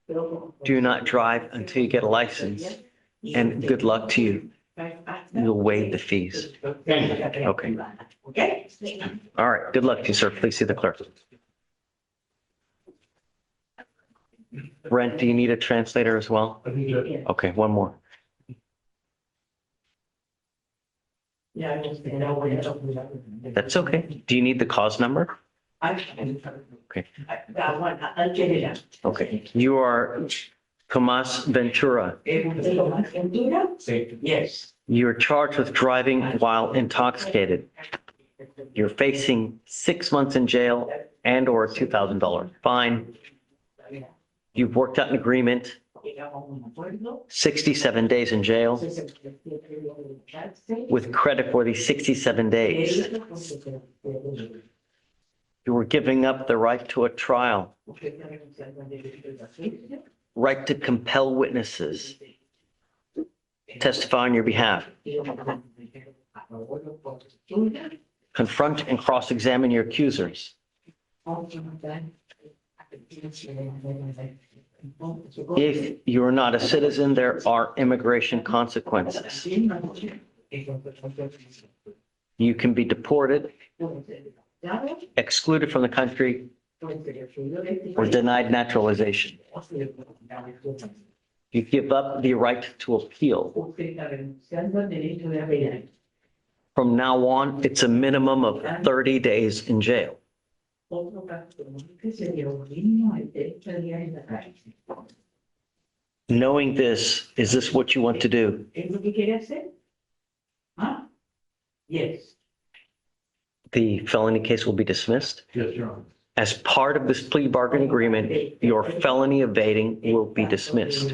Do not drive until you get a license. And good luck to you. You'll waive the fees. Okay. Okay? All right. Good luck to you, sir. Please see the clerk. Brent, do you need a translator as well? Okay, one more. Yeah, I just didn't know what you're talking about. That's okay. Do you need the cause number? Okay. That one, I'll get it out. Okay. You are Tomas Ventura. Yes. You're charged with driving while intoxicated. You're facing 6 months in jail and or a $2,000 fine. You've worked out an agreement, 67 days in jail with credit for these 67 days. You were giving up the right to a trial, right to compel witnesses, testify on your behalf, confront and cross-examine your accusers. If you're not a citizen, there are immigration consequences. You can be deported, excluded from the country, or denied naturalization. You give up the right to appeal. From now on, it's a minimum of 30 days in jail. Knowing this, is this what you want to do? Yes. The felony case will be dismissed. Yes, Your Honor. As part of this plea bargain agreement, your felony evading will be dismissed.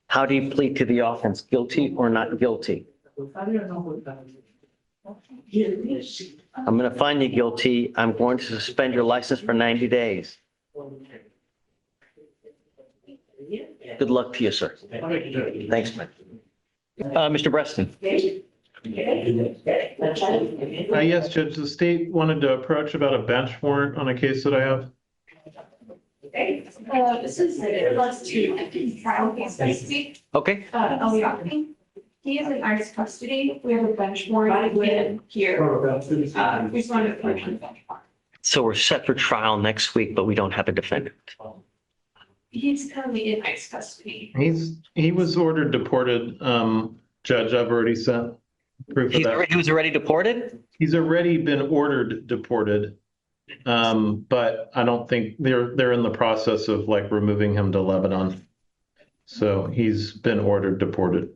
How do you plead to the offense? Guilty or not guilty? I'm going to find you guilty. I'm going to suspend your license for 90 days. Good luck to you, sir. Thanks, man. Mr. Breston. Yes, Judge, the state wanted to approach about a bench warrant on a case that I have. This is regards to trial case basically. Okay. He is in ICE custody. We have a bench warrant with here. We just wanted to approach on the bench warrant. So we're set for trial next week, but we don't have a defendant. He's currently in ICE custody. He was ordered deported. Judge, I've already sent proof of that. He was already deported? He's already been ordered deported. But I don't think they're in the process of like removing him to Lebanon. So he's been ordered deported.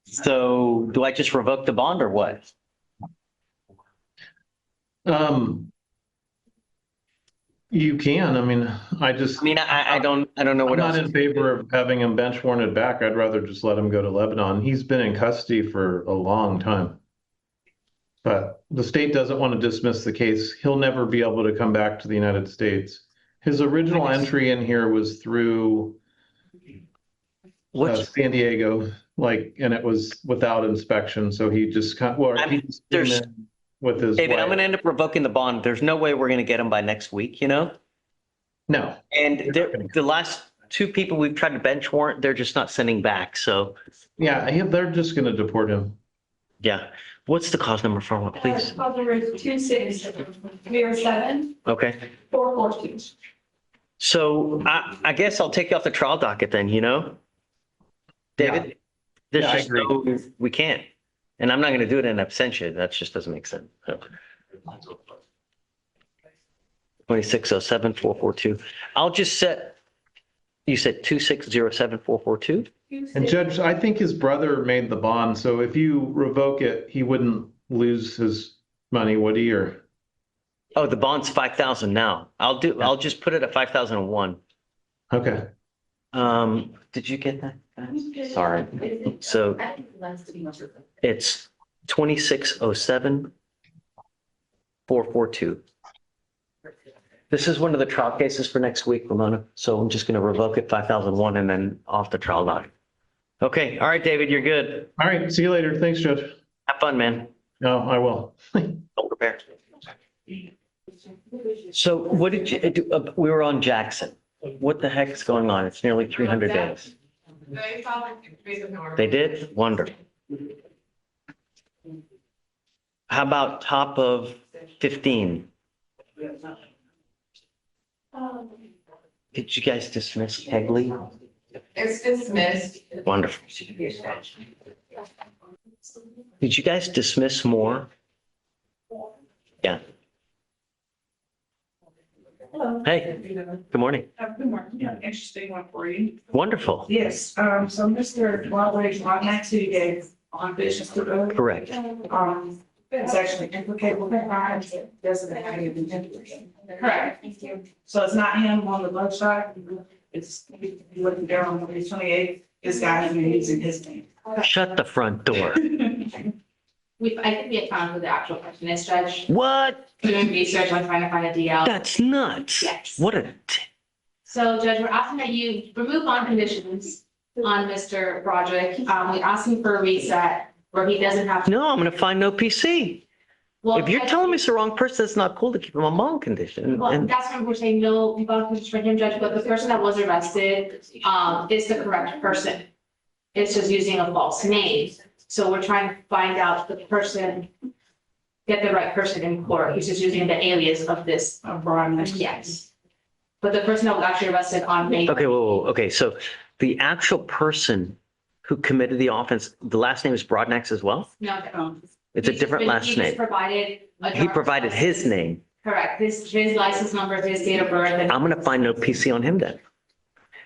So do I just revoke the bond or what? You can. I mean, I don't know what else. I'm not in favor of having him bench warranted back. I'd rather just let him go to Lebanon. He's been in custody for a long time. But the state doesn't want to dismiss the case. He'll never be able to come back to the United States. His original entry in here was through San Diego, and it was without inspection. So he just with his David, wife. I'm going to end up revoking the bond. There's no way we're going to get him by next week, you know? No. And the last two people we've tried to bench warrant, they're just not sending back. So yeah, they're just going to deport him. Yeah. What's the cause number for what, please? Cause number is 2607. Okay. 442. So I guess I'll take you off the trial docket then, you know? David? Yeah, I agree. We can't. And I'm not going to do it in absentia. That just doesn't make sense. 2607 442. I'll just set, you said 2607 442? And Judge, I think his brother made the bond. So if you revoke it, he wouldn't lose his money, would he? Or oh, the bond's 5,000 now. I'll just put it at 5,001. Okay. Did you get that? Sorry. So it's 2607 442. This is one of the trial cases for next week, Ramona. So I'm just going to revoke it 5001 and then off the trial docket. Okay. All right, David, you're good. All right, see you later. Thanks, Judge. Have fun, man. No, I will. Don't prepare. So what did you do? We were on Jackson. What the heck is going on? It's nearly 300 days. They did? Wonderful. How about top of 15? Did you guys dismiss Kegley? It's dismissed. Wonderful. Did you guys dismiss more? Yeah. Hello. Hey, good morning. Good morning. Yeah, interesting one for you. Wonderful. Yes, so Mr. Wildwood, next to you gave on business to the. Correct. It's actually implicated with the crime, doesn't have any implication. Correct. So it's not him on the left side, it's looking down on page 28, this guy has been using his name. Shut the front door. I think we have found who the actual person is, Judge. What? Doing research on trying to find a DL. That's nuts. Yes. What a, So Judge, we're asking that you remove bond conditions on Mr. Broderick. We asking for a reset where he doesn't have. no, I'm going to find no PC. Well, If you're Judge, telling me it's the wrong person, it's not cool to keep him on bond condition. Well, And that's why we're saying no bond conditions for him, Judge, but the person that was arrested, is the correct person. It's just using a false name. So we're trying to find out the person, get the right person in court. He's just using the alias of this. Brian. Yes. But the person that was actually arrested on May. okay, whoa. Okay, so the actual person who committed the offense, the last name is Broadnax as well? No. It's a different He last just name. provided. a He driver's provided his license. name. Correct. His license number, his date of birth. and- I'm going to find no PC on him then.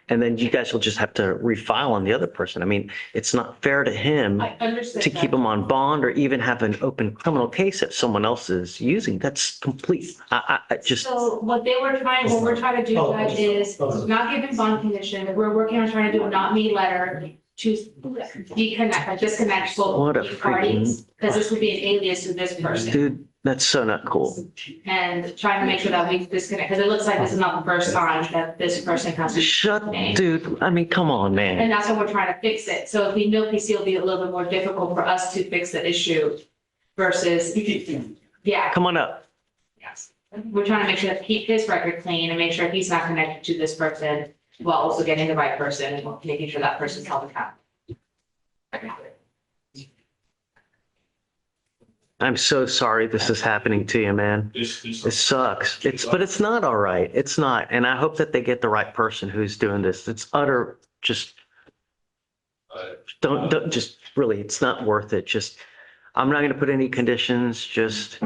And then you guys will just have to refile on the other person. I mean, it's not fair to him I understand. to keep him on bond or even have an open criminal case if someone else is using. That's complete. I just, So what we're trying to do, Judge, is not give him bond condition. We're working on trying to do a not me letter to disconnect What a both parties. Because this would be an alias to this person. dude, that's so not cool. And trying to make sure that we disconnect, because it looks like this is not the first time that this person has. Shut, dude, I mean, come on, man. And that's what we're trying to fix it. So if we know PC will be a little bit more difficult for us to fix the issue versus, yeah. Come on up. Yes. We're trying to make sure to keep his record clean and make sure he's not connected to this person while also getting the right person and making sure that person's held accountable. I'm so sorry this is happening to you, man. It sucks. But it's not all right. It's not. And I hope that they get the right person who's doing this. It's utter, just, don't, just really, it's not worth it. Just, I'm not going to put any conditions, just,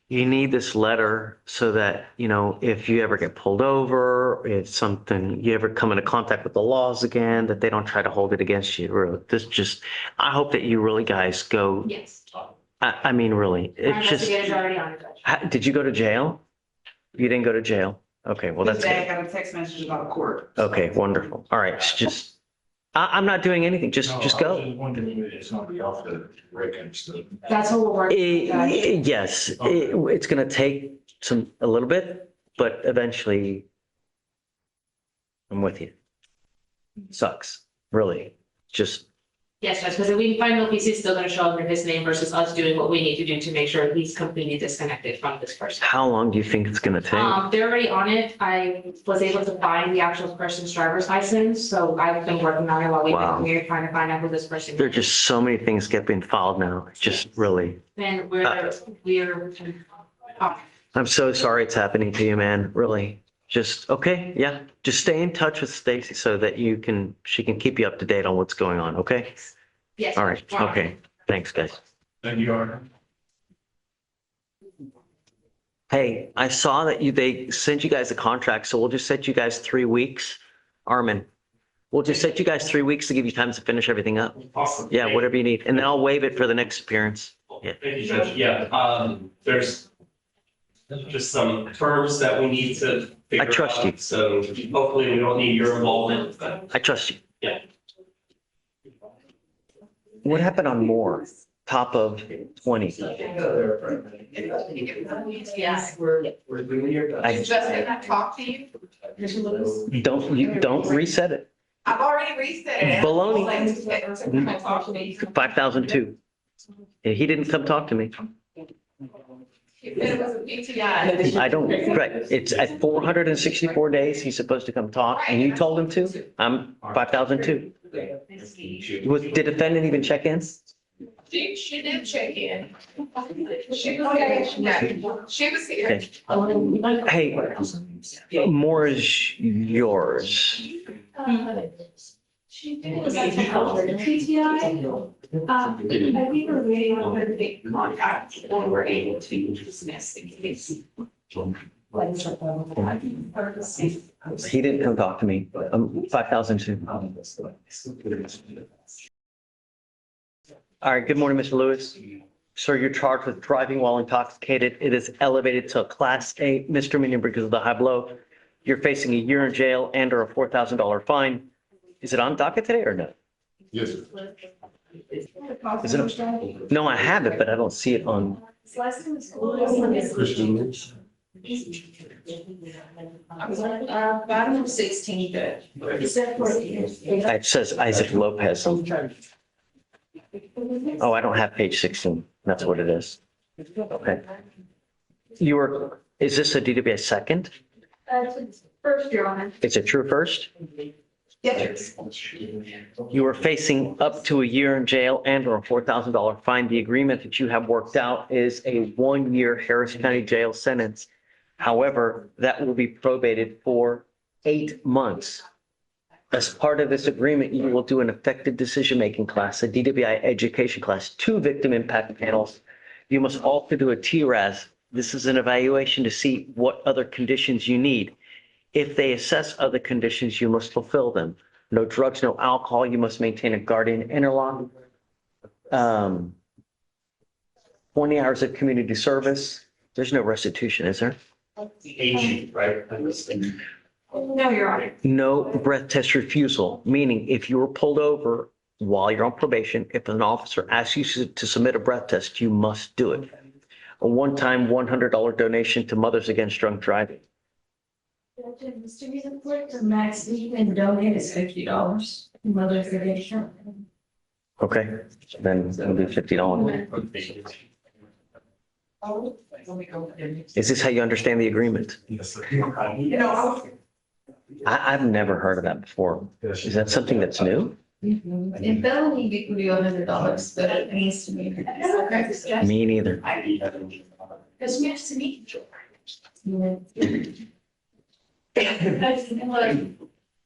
you need this letter so that, you know, if you ever get pulled over, if something, you ever come into contact with the laws again, that they don't try to hold it against you. Really, this just, I hope that you really guys go. Yes. I mean, really, Our it's just, investigator's already on it, Judge. did you go to jail? You didn't go to jail? Okay, well, that's Today I good. got a text message about court. Okay, wonderful. All right, it's just, I'm not doing anything. Just go. It's not be off the break and stuff. That's what we're working on, Judge. Yes, it's going to take a little bit, but eventually I'm with you. Sucks, really. Just, Yes, Judge, because if we find no PC is still gonna show up under his name versus us doing what we need to do to make sure he's completely disconnected from this person. how long do you think it's going to take? They're already on it. I was able to find the actual person's driver's license, so I've been working on it while we've Wow. been here trying to find out who this person There are is. just so many things getting filed now. Just really. And we're. I'm so sorry it's happening to you, man. Really. Just, okay, yeah. Just stay in touch with Stacy so that she can keep you up to date on what's going on, okay? Yes. All right, okay. Thanks, guys. Thank you, Arden. Hey, I saw that they sent you guys a contract, so we'll just set you guys 3 weeks. Armin, we'll just set you guys 3 weeks to give you time to finish everything up. Awesome. Yeah, whatever you need. And then I'll waive it for the next appearance. Yeah. Thank you, Judge. Yeah, there's just some terms that we need to figure out. trust you. So hopefully we don't need your involvement, but I trust you. yeah. What happened on Moore? top of 20. Yeah. I Justin, talk to you. don't reset it. I've already reset it. Baloney. 5,000. 5,002. And he didn't come talk to me. It was a PTI. I don't, right, it's at 464 days, he's supposed to come talk, and you told him to? I'm 5,002. Did defendant even check in? She did check in. She was here. Okay. Hey, more is yours. She did was like PTI. I think we're waiting on her to make contact when we're able to dismiss the case. He didn't come talk to me. 5,002. All right, good morning, Mr. Lewis. Sir, you're charged with driving while intoxicated. It is elevated to a Class A misdemeanor because of the high blow. You're facing a year in jail and or a $4,000 fine. Is it on docket today or no? Yes, sir. Is it? No, I have it, but I don't see it on. Christian. Bottom of 16, good. It says Isaac Lopez. Oh, I don't have page 16. That's what it is. Okay. Is this a DWI second? First, Your Honor. It's a true first? Yes. You are facing up to a year in jail and or a $4,000 fine. The agreement that you have worked out is a 1-year Harris County jail sentence. However, that will be probated for 8 months. As part of this agreement, you will do an effective decision-making class, a DWI education class, 2 victim impact panels. You must also do a TRAS. This is an evaluation to see what other conditions you need. If they assess other conditions, you must fulfill them. No drugs, no alcohol. You must maintain a guardian interlock. 20 hours of community service. There's no restitution, is there? Right? No, Your Honor. No breath test refusal, meaning if you were pulled over while you're on probation, if an officer asks you to submit a breath test, you must do it. A one-time $100 donation to Mothers Against Drunk Driving. Mr. Reason for it, the max you can donate is $50. Mother's Day. Okay, then it'll be $50. Is this how you understand the agreement? Yes, sir. I've never heard of that before. Is that something that's new? In felony, we could be $100, but it needs to be. Me neither. It's news to me.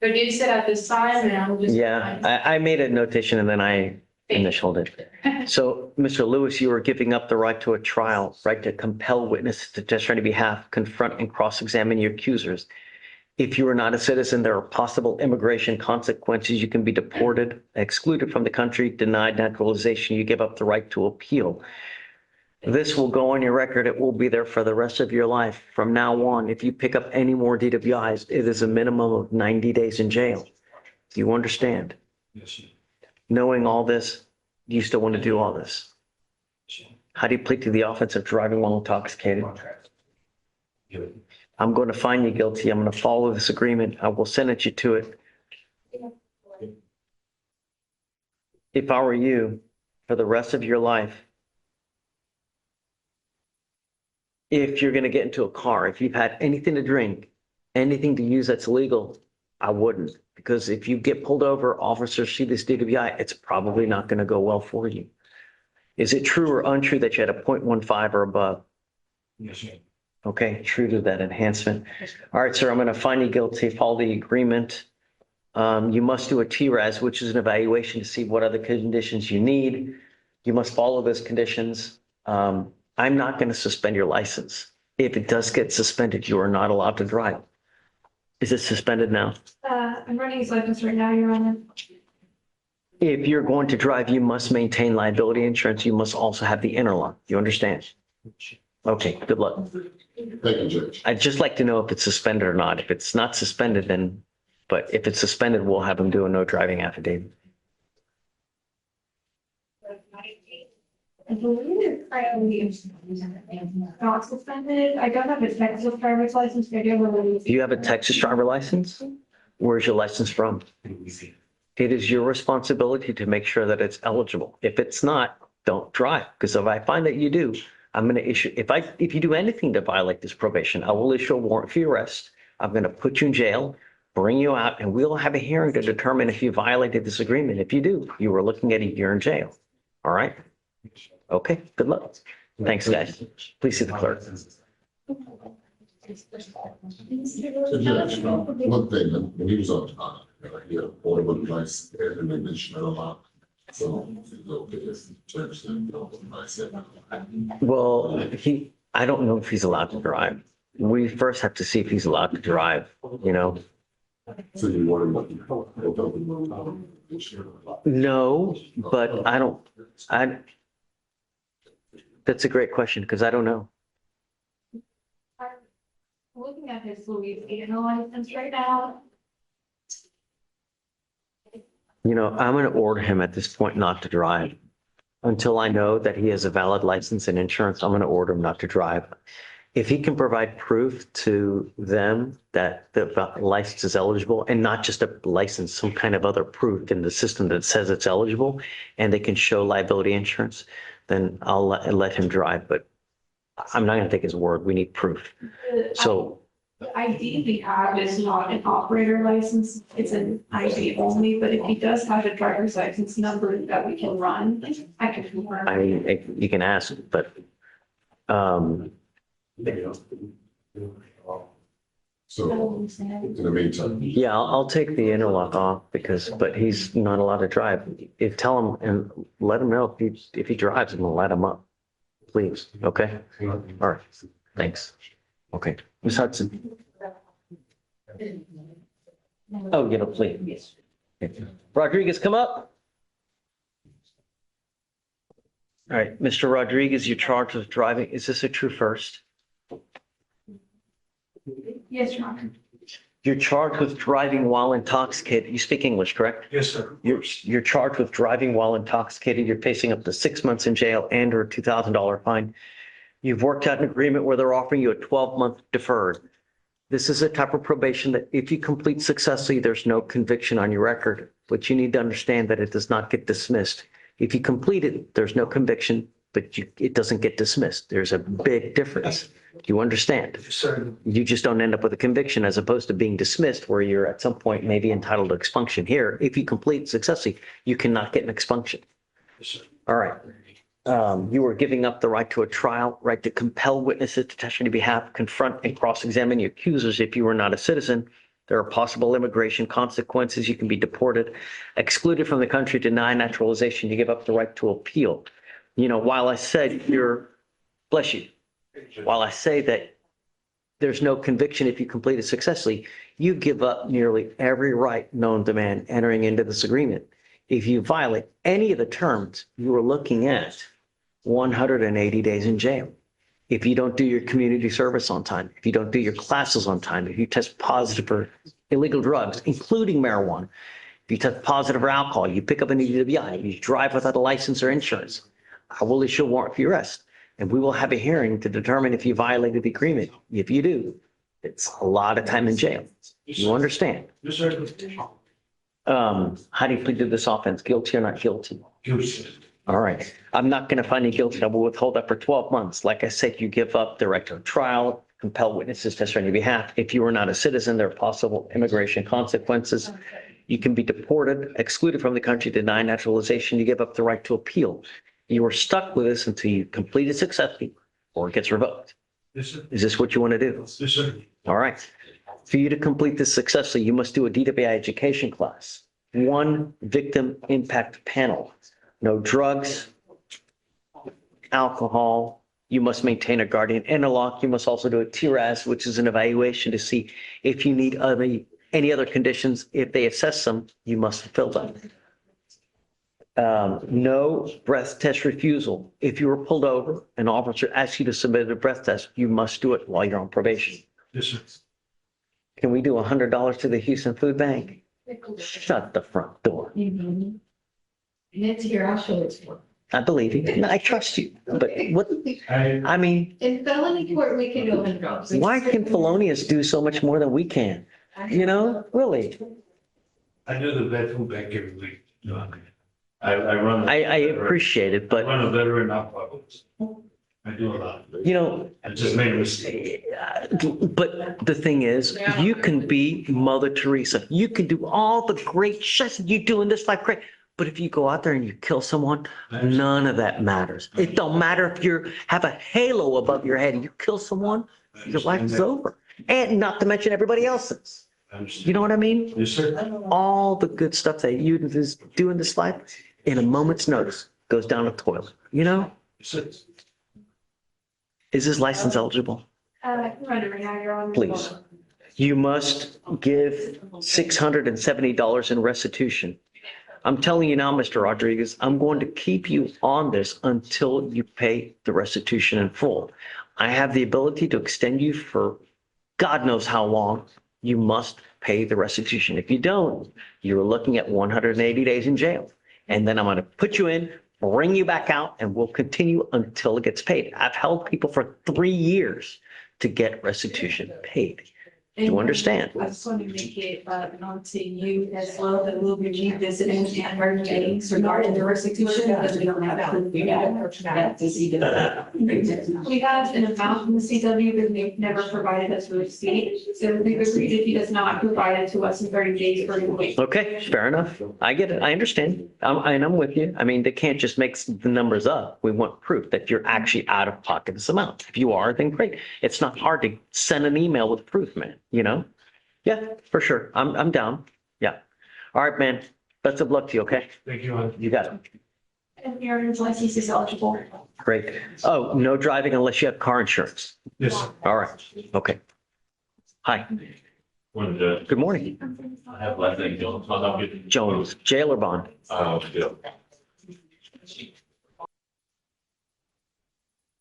Reduce it at this time and I'll just. Yeah, I made a notation and then I initialed it. So, Mr. Lewis, you are giving up the right to a trial, right to compel witnesses to testify on your behalf, confront and cross-examine your accusers. If you are not a citizen, there are possible immigration consequences. You can be deported, excluded from the country, denied naturalization. You give up the right to appeal. This will go on your record. It will be there for the rest of your life. From now on, if you pick up any more DWIs, it is a minimum of 90 days in jail. Do you understand? Yes, sir. Knowing all this, do you still want to do all this? How do you plead to the offense of driving while intoxicated? I'm going to find you guilty. I'm going to follow this agreement. I will sentence you to it. If I were you, for the rest of your life, if you're going to get into a car, if you've had anything to drink, anything to use that's illegal, I wouldn't. Because if you get pulled over, officers see this DWI, it's probably not going to go well for you. Is it true or untrue that you had a 0.15 or above? Yes, sir. Okay, true to that enhancement. All right, sir, I'm going to find you guilty, follow the agreement. You must do a TRAS, which is an evaluation to see what other conditions you need. You must follow those conditions. I'm not going to suspend your license. If it does get suspended, you are not allowed to drive. Is it suspended now? I'm running his license right now, Your Honor. If you're going to drive, you must maintain liability insurance. You must also have the interlock. You understand? Okay, good luck. Thank you, Judge. I'd just like to know if it's suspended or not. If it's not suspended, then, but if it's suspended, we'll have them do a no driving affidavit. I believe it's currently not suspended. I don't have a Texas driver's license video release. Do you have a Texas driver license? Where's your license from? It is your responsibility to make sure that it's eligible. If it's not, don't drive. Because if I find that you do, I'm going to issue, if you do anything to violate this probation, I will issue a warrant for your arrest. I'm going to put you in jail, bring you out, and we'll have a hearing to determine if you violated this agreement. If you do, you are looking at a year in jail. All right? Okay, good luck. Thanks, guys. Please see the clerk. So Judge, one thing, when he was on, he had a portable device and they mentioned it a lot. So, okay, it's Judge, then, Well, I don't know if he's allowed to drive. We first have to see if he's allowed to drive, you know? So you want No, but that's a great question because I don't know. I'm looking at his Louisiana license right now. You know, I'm going to order him at this point not to drive. Until I know that he has a valid license and insurance, I'm going to order him not to drive. If he can provide proof to them that the license is eligible and not just a license, some kind of other proof in the system that says it's eligible and they can show liability insurance, then I'll let him drive. But I'm not going to take his word. We need proof. So The ID we have is not an operator license. It's an ID only, but if he does have a driver's license number that we can run, I can confirm. I mean, you can ask, but so in the meantime. yeah, I'll take the interlock off but he's not allowed to drive. Tell him and let him know if he drives, and we'll let him up. Please, okay? All right, thanks. Okay, Ms. Hudson. Oh, get a plea. Yes. Rodriguez, come up. All right, Mr. Rodriguez, you're charged with driving. Is this a true first? Yes, Your Honor. You're charged with driving while intoxicated. You speak English, correct? Yes, sir. You're charged with driving while intoxicated. You're facing up to 6 months in jail and or a $2,000 fine. You've worked out an agreement where they're offering you a 12-month deferred. This is a type of probation that if you complete successfully, there's no conviction on your record, but you need to understand that it does not get dismissed. If you complete it, there's no conviction, but it doesn't get dismissed. There's a big difference. Do you understand? Sir. You just don't end up with a conviction as opposed to being dismissed where you're at some point maybe entitled to expunction. Here, if you complete successfully, you cannot get an expunction. Yes, sir. All right. You are giving up the right to a trial, right to compel witnesses to testify on your behalf, confront and cross-examine your accusers if you are not a citizen. There are possible immigration consequences. You can be deported, excluded from the country, denied naturalization. You give up the right to appeal. You know, while I said bless you, while I say that there's no conviction if you complete it successfully, you give up nearly every right known to man entering into this agreement. If you violate any of the terms, you are looking at 180 days in jail. If you don't do your community service on time, if you don't do your classes on time, if you test positive for illegal drugs, including marijuana, if you test positive for alcohol, you pick up an DWI, you drive without a license or insurance, I will issue a warrant for your arrest. And we will have a hearing to determine if you violated the agreement. If you do, it's a lot of time in jail. You understand? Yes, sir. How do you plead to this offense? Guilty or not guilty? Guilty. All right. I'm not going to find you guilty. I will withhold that for 12 months. Like I said, you give up the right to a trial, compel witnesses to testify on your behalf. If you are not a citizen, there are possible immigration consequences. You can be deported, excluded from the country, denied naturalization. You give up the right to appeal. You are stuck with this until you complete it successfully or it gets revoked. Yes, sir. Is this what you want to do? Yes, sir. All right. For you to complete this successfully, you must do a DWI education class, 1 victim impact panel, no drugs, alcohol. You must maintain a guardian interlock. You must also do a TRAS, which is an evaluation to see if you need any other conditions. If they assess them, you must fulfill them. No breath test refusal. If you were pulled over, an officer asks you to submit a breath test, you must do it while you're on probation. Yes, sir. Can we do $100 to the Houston Food Bank? Shut the front door. It's here, I'll show it to you. I believe you. And I trust you. But what, I mean, In felony court, we can go in drugs. why can felonious do so much more than we can? You know, really? I do the veteran bank every week. I run. I appreciate it, I but run a veteran nonprofit. I do a lot. you know, I just made a mistake. but the thing is, you can be Mother Teresa. You can do all the great shit that you do in this life, great. But if you go out there and you kill someone, none of that matters. It don't matter if you have a halo above your head and you kill someone, your life is over. And not to mention everybody else's. You know what I mean? Yes, sir. All the good stuff that you do in this life, in a moment's notice, goes down the toilet, you know? Yes, sir. Is this license eligible? I can run it right now, Your Honor. Please. You must give $670 in restitution. I'm telling you now, Mr. Rodriguez, I'm going to keep you on this until you pay the restitution in full. I have the ability to extend you for God knows how long. You must pay the restitution. If you don't, you're looking at 180 days in jail. And then I'm going to put you in, bring you back out, and we'll continue until it gets paid. I've held people for 3 years to get restitution paid. Do you understand? I just want to make it known to you as well that we'll be revisiting and her meetings regarding the restitution because we don't have proof yet. That the CW. We have an amount from the CW, but they've never provided us a receipt. So we've agreed if he does not provide it to us in 30 days, we're going to wait. Okay, fair enough. I get it. I understand. And I'm with you. I mean, they can't just make the numbers up. We want proof that you're actually out of pocket this amount. If you are, then great. It's not hard to send an email with proof, man. You know? Yeah, for sure. I'm down. Yeah. All right, man. Best of luck to you, okay? Thank you. You got it. And your license is eligible. Great. Oh, no driving unless you have car insurance. Yes, sir. All right. Okay. Hi. Morning, Judge. Good morning. I have last name Jones. My docket. Jones, jail or bond? Yeah.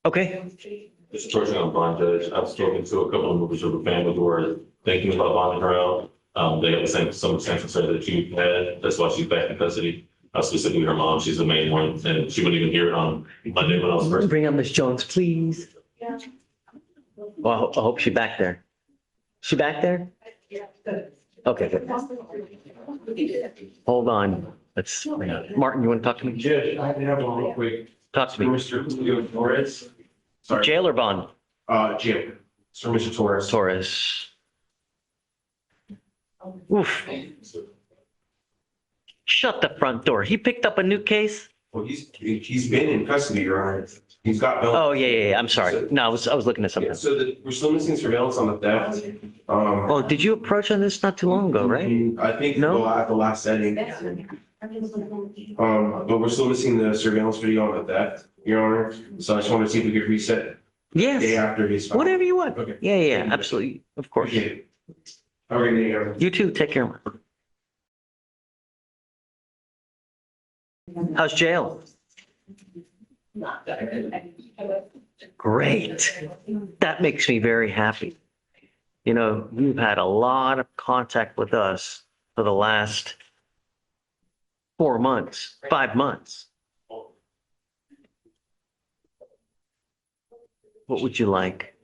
Okay. Mr. Torsion, I'm bond judge. I've spoken to a couple of members of the family who are thinking about bonding her out. They have the same, some same concern that you had. That's why she's back in custody. Specifically her mom, she's the main one, and she wouldn't even hear it on Monday when I was first. Bring up Miss Jones, please. Well, I hope she's back there. She back there? Okay, good. Hold on. Let's, Martin, you want to talk to me? Judge, I have one real quick. Talk to me. Mr. Julio Torres. Sorry. Jail or bond? Jim. Sir, Mr. Torres. Torres. Oof. Shut the front door. He picked up a new case? Well, he's been in custody, Your Honor. He's got bail. Oh, yeah. I'm sorry. No, I was looking at something. Yeah, so we're still missing surveillance on the theft. Oh, did you approach on this not too long ago, right? I think No? at the last setting. But we're still missing the surveillance video on the theft, Your Honor. So I just wanted to see if we could reset Yes. day after he's found. Whatever you want. Okay. Yeah, absolutely. Of course. Appreciate it. Have a great day, Your Honor. You too. Take care. How's jail? Great. That makes me very happy. You know, you've had a lot of contact with us for the last 4 months, 5 months. What would you like?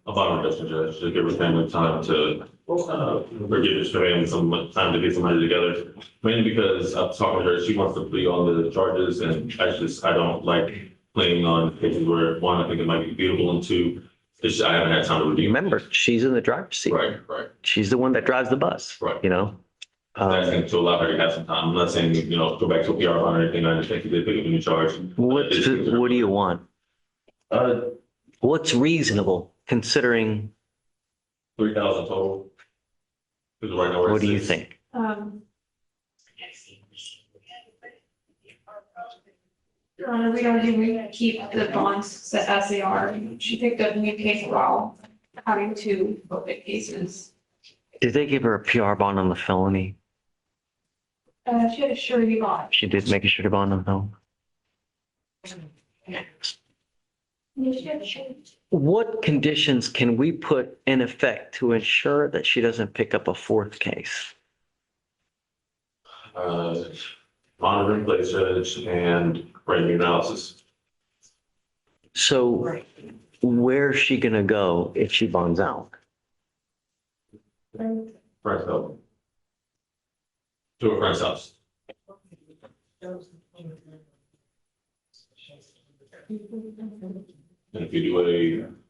A bond reduction, Judge, to give her family time to, or give his family some time to get some money together. Mainly because I've talked to her, she wants to plea on the charges, and I don't like playing on cases where, one, I think it might be beatable, and two, I haven't had time to review. Remember, she's in the driver's seat. Right. She's the one that drives the bus. Right. You know? I'm asking to allow her to have some time. I'm not saying, go back to a PR bond or anything. I understand you did pick up a new charge. What do you want? What's reasonable considering? 3,000 total. Because right now we're at What do you 6. think? We don't even keep the bonds set as they are. She picked up a new case while having 2 COVID cases. Did they give her a PR bond on the felony? She had a surety bond. She did make a surety bond on the felony. What conditions can we put in effect to ensure that she doesn't pick up a 4th case? monitoring place judge and brain analysis. So where's she gonna go if she bonds out? Friend's house. To a friend's house. And if you do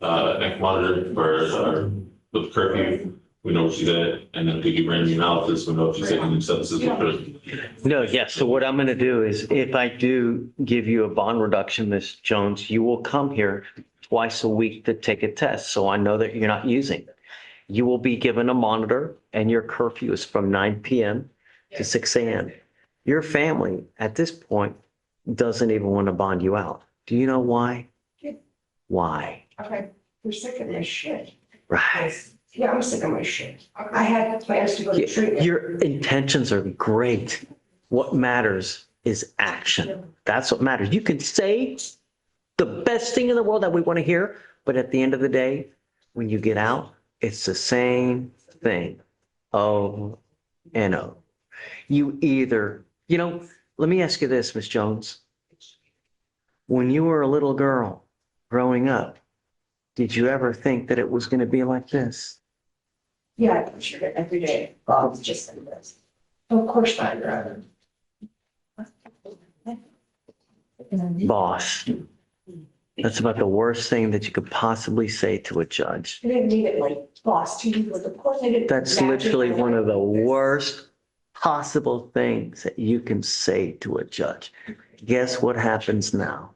a neck monitor for with curfew, we know what she's at, and then if we do brain analysis, we know if she's taking substances. No, yes. So what I'm gonna do is if I do give you a bond reduction, Ms. Jones, you will come here twice a week to take a test. So I know that you're not using. You will be given a monitor and your curfew is from 9 p.m. to 6 a.m. Your family at this point doesn't even want to bond you out. Do you know why? Why? Okay, we're sick of this shit. Right. Yeah, I'm sick of my shit. I had plans to go to treatment. Your intentions are great. What matters is action. That's what matters. You can say the best thing in the world that we want to hear, but at the end of the day, when you get out, it's the same thing. Oh, and oh. You either, let me ask you this, Miss Jones. When you were a little girl growing up, did you ever think that it was going to be like this? Yeah, I pictured it every day. Oh, it's just like this. Of course not, Your Honor. Boss, that's about the worst thing that you could possibly say to a judge. I didn't mean it like boss to you, but of course I didn't. That's literally one of the worst possible things that you can say to a judge. Guess what happens now?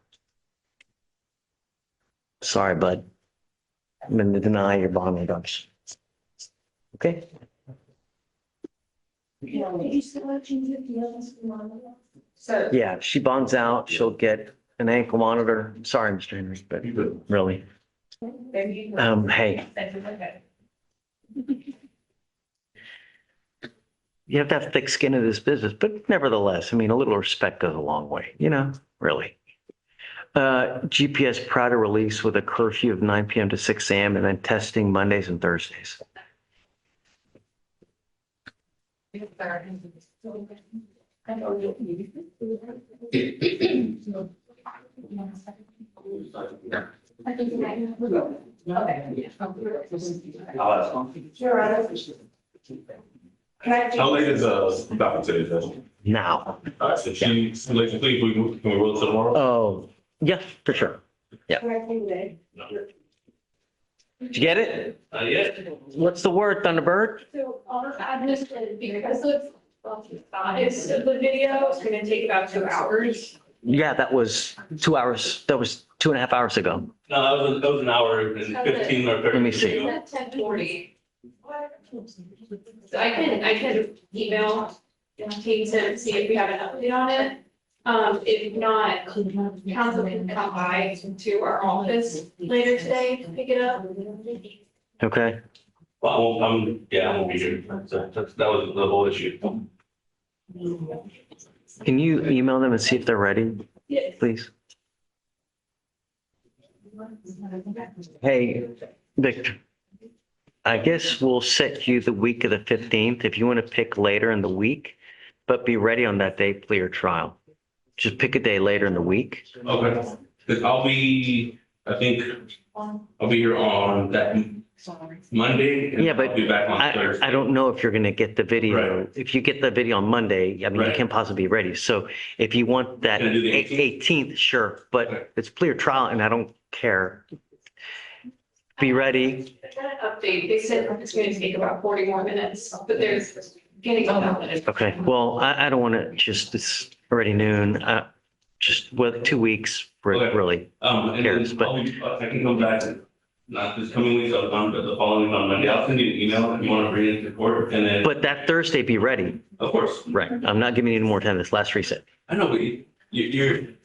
Sorry, bud. I'm going to deny your bond reduction. Okay? So, Yeah, if she bonds out, she'll get an ankle monitor. Sorry, Mr. Henry, but really. Hey, you have to have thick skin in this business, but nevertheless, I mean, a little respect goes a long way, really. GPS prior to release with a curfew of 9 p.m. to 6 a.m. and then testing Mondays and Thursdays. How late is Docket today, Judge? Now. So she, like, please, can we roll it tomorrow? Oh, yeah, for sure. Yeah. Did you get it? Yet. What's the word, Thunderbird? So our administrative, because of the size of the video, it's gonna take about 2 hours. Yeah, that was 2 hours. That was 2.5 hours ago. No, that was an hour and 15 or 30. Let me see. It's at 10:40. So I can email Kate and see if we have an update on it. If not, council can come by to our office later today to pick it up. Okay. Well, I won't be here. That was the whole issue. Can you email them and see if they're ready, Yes. please? Hey, Victor, I guess we'll set you the week of the 15th if you want to pick later in the week, but be ready on that day, plea or trial. Just pick a day later in the week. Okay. Because I think I'll be here on that Monday. And Yeah, but I'll be back on Thursday. I don't know if you're going to get the video. Right. If you get the video on Monday, I mean, you Right. can't possibly be ready. So if you want that Can I do the 18th, sure, but Okay. it's plea or trial and I don't care. Be ready. I got an update. They said it's gonna take about 40 more minutes, but there's getting about minutes. Okay, well, I don't want to it's already noon. Just with 2 weeks, Okay. really. And cares, then but- I can come back, not this coming week, but the following week on Monday. I'll send you an email if you want to bring it to court and then, But that Thursday, be ready. of course. Right. I'm not giving you any more time this last reset. I know, but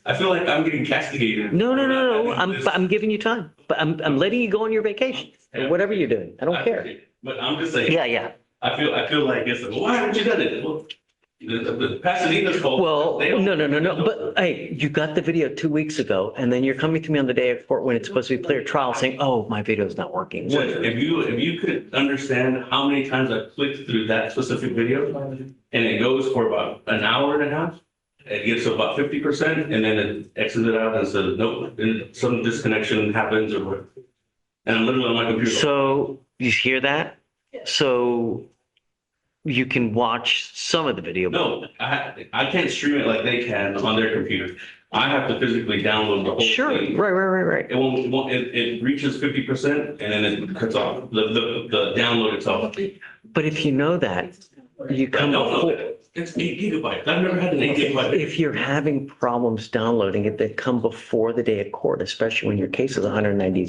I feel like I'm getting castigated. No. I'm giving you time, but I'm letting you go on your vacation or whatever you're doing. I don't care. But I'm just saying. Yeah. I feel like it's like, well, why haven't you done it? Well, the Pasadena's called. Well, They don't- no. But hey, you got the video 2 weeks ago and then you're coming to me on the day of court when it's supposed to be clear trial saying, oh, my video's not working. Judge, if you could understand how many times I clicked through that specific video and it goes for about an hour and a half it gets to about 50% and then it exits it out and says, nope, and some disconnection happens or what. And I'm literally on my computer. So you hear that? So you can watch some of the video. No, I can't stream it like they can on their computer. I have to physically download the whole Sure, thing. right. It reaches 50% and then it cuts off the download itself. But if you know that, you I come don't know before. that. It's 8 gigabytes. I've never had an 8 gigabyte. If you're having problems downloading it, they come before the day of court, especially when your case is 190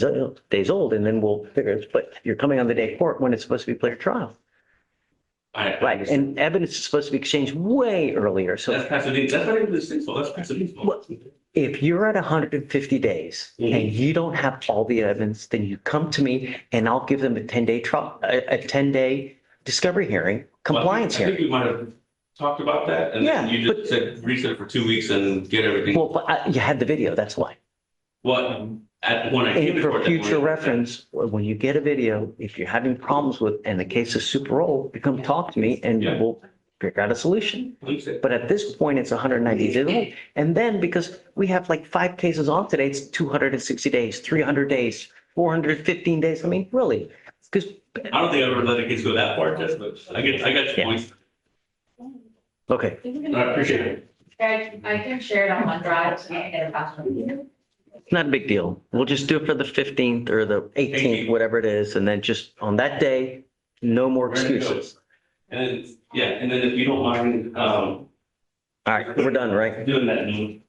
days old, and then we'll figure it. But you're coming on the day of court when it's supposed to be played trial. Right, and evidence is supposed to be exchanged way earlier, so. That's Pasadena. That's not even this thing's fault. That's Pasadena's fault. If you're at 150 days and you don't have all the evidence, then you come to me and I'll give them a 10-day trial, a 10-day discovery hearing, compliance I think hearing. we might have talked about that and then you just said reset it for 2 weeks and get everything. Well, but you had the video, that's why. When I came And to for court, future reference, when you get a video, if you're having problems with, and the case is super old, you come talk to me and we'll figure out a solution. But at this point, it's 190 days old. And then because we have like 5 cases on today, it's 260 days, 300 days, 415 days. I mean, really, because. I don't think I ever let a case go that far, Jess, but I got your points. Okay. I appreciate it. I can share it on OneDrive so you can get it faster. It's not a big deal. We'll just do it for the 15th or the 18th, whatever it is. And then just on that day, no more excuses. And then if you don't mind, all right, we're done, right? Doing that.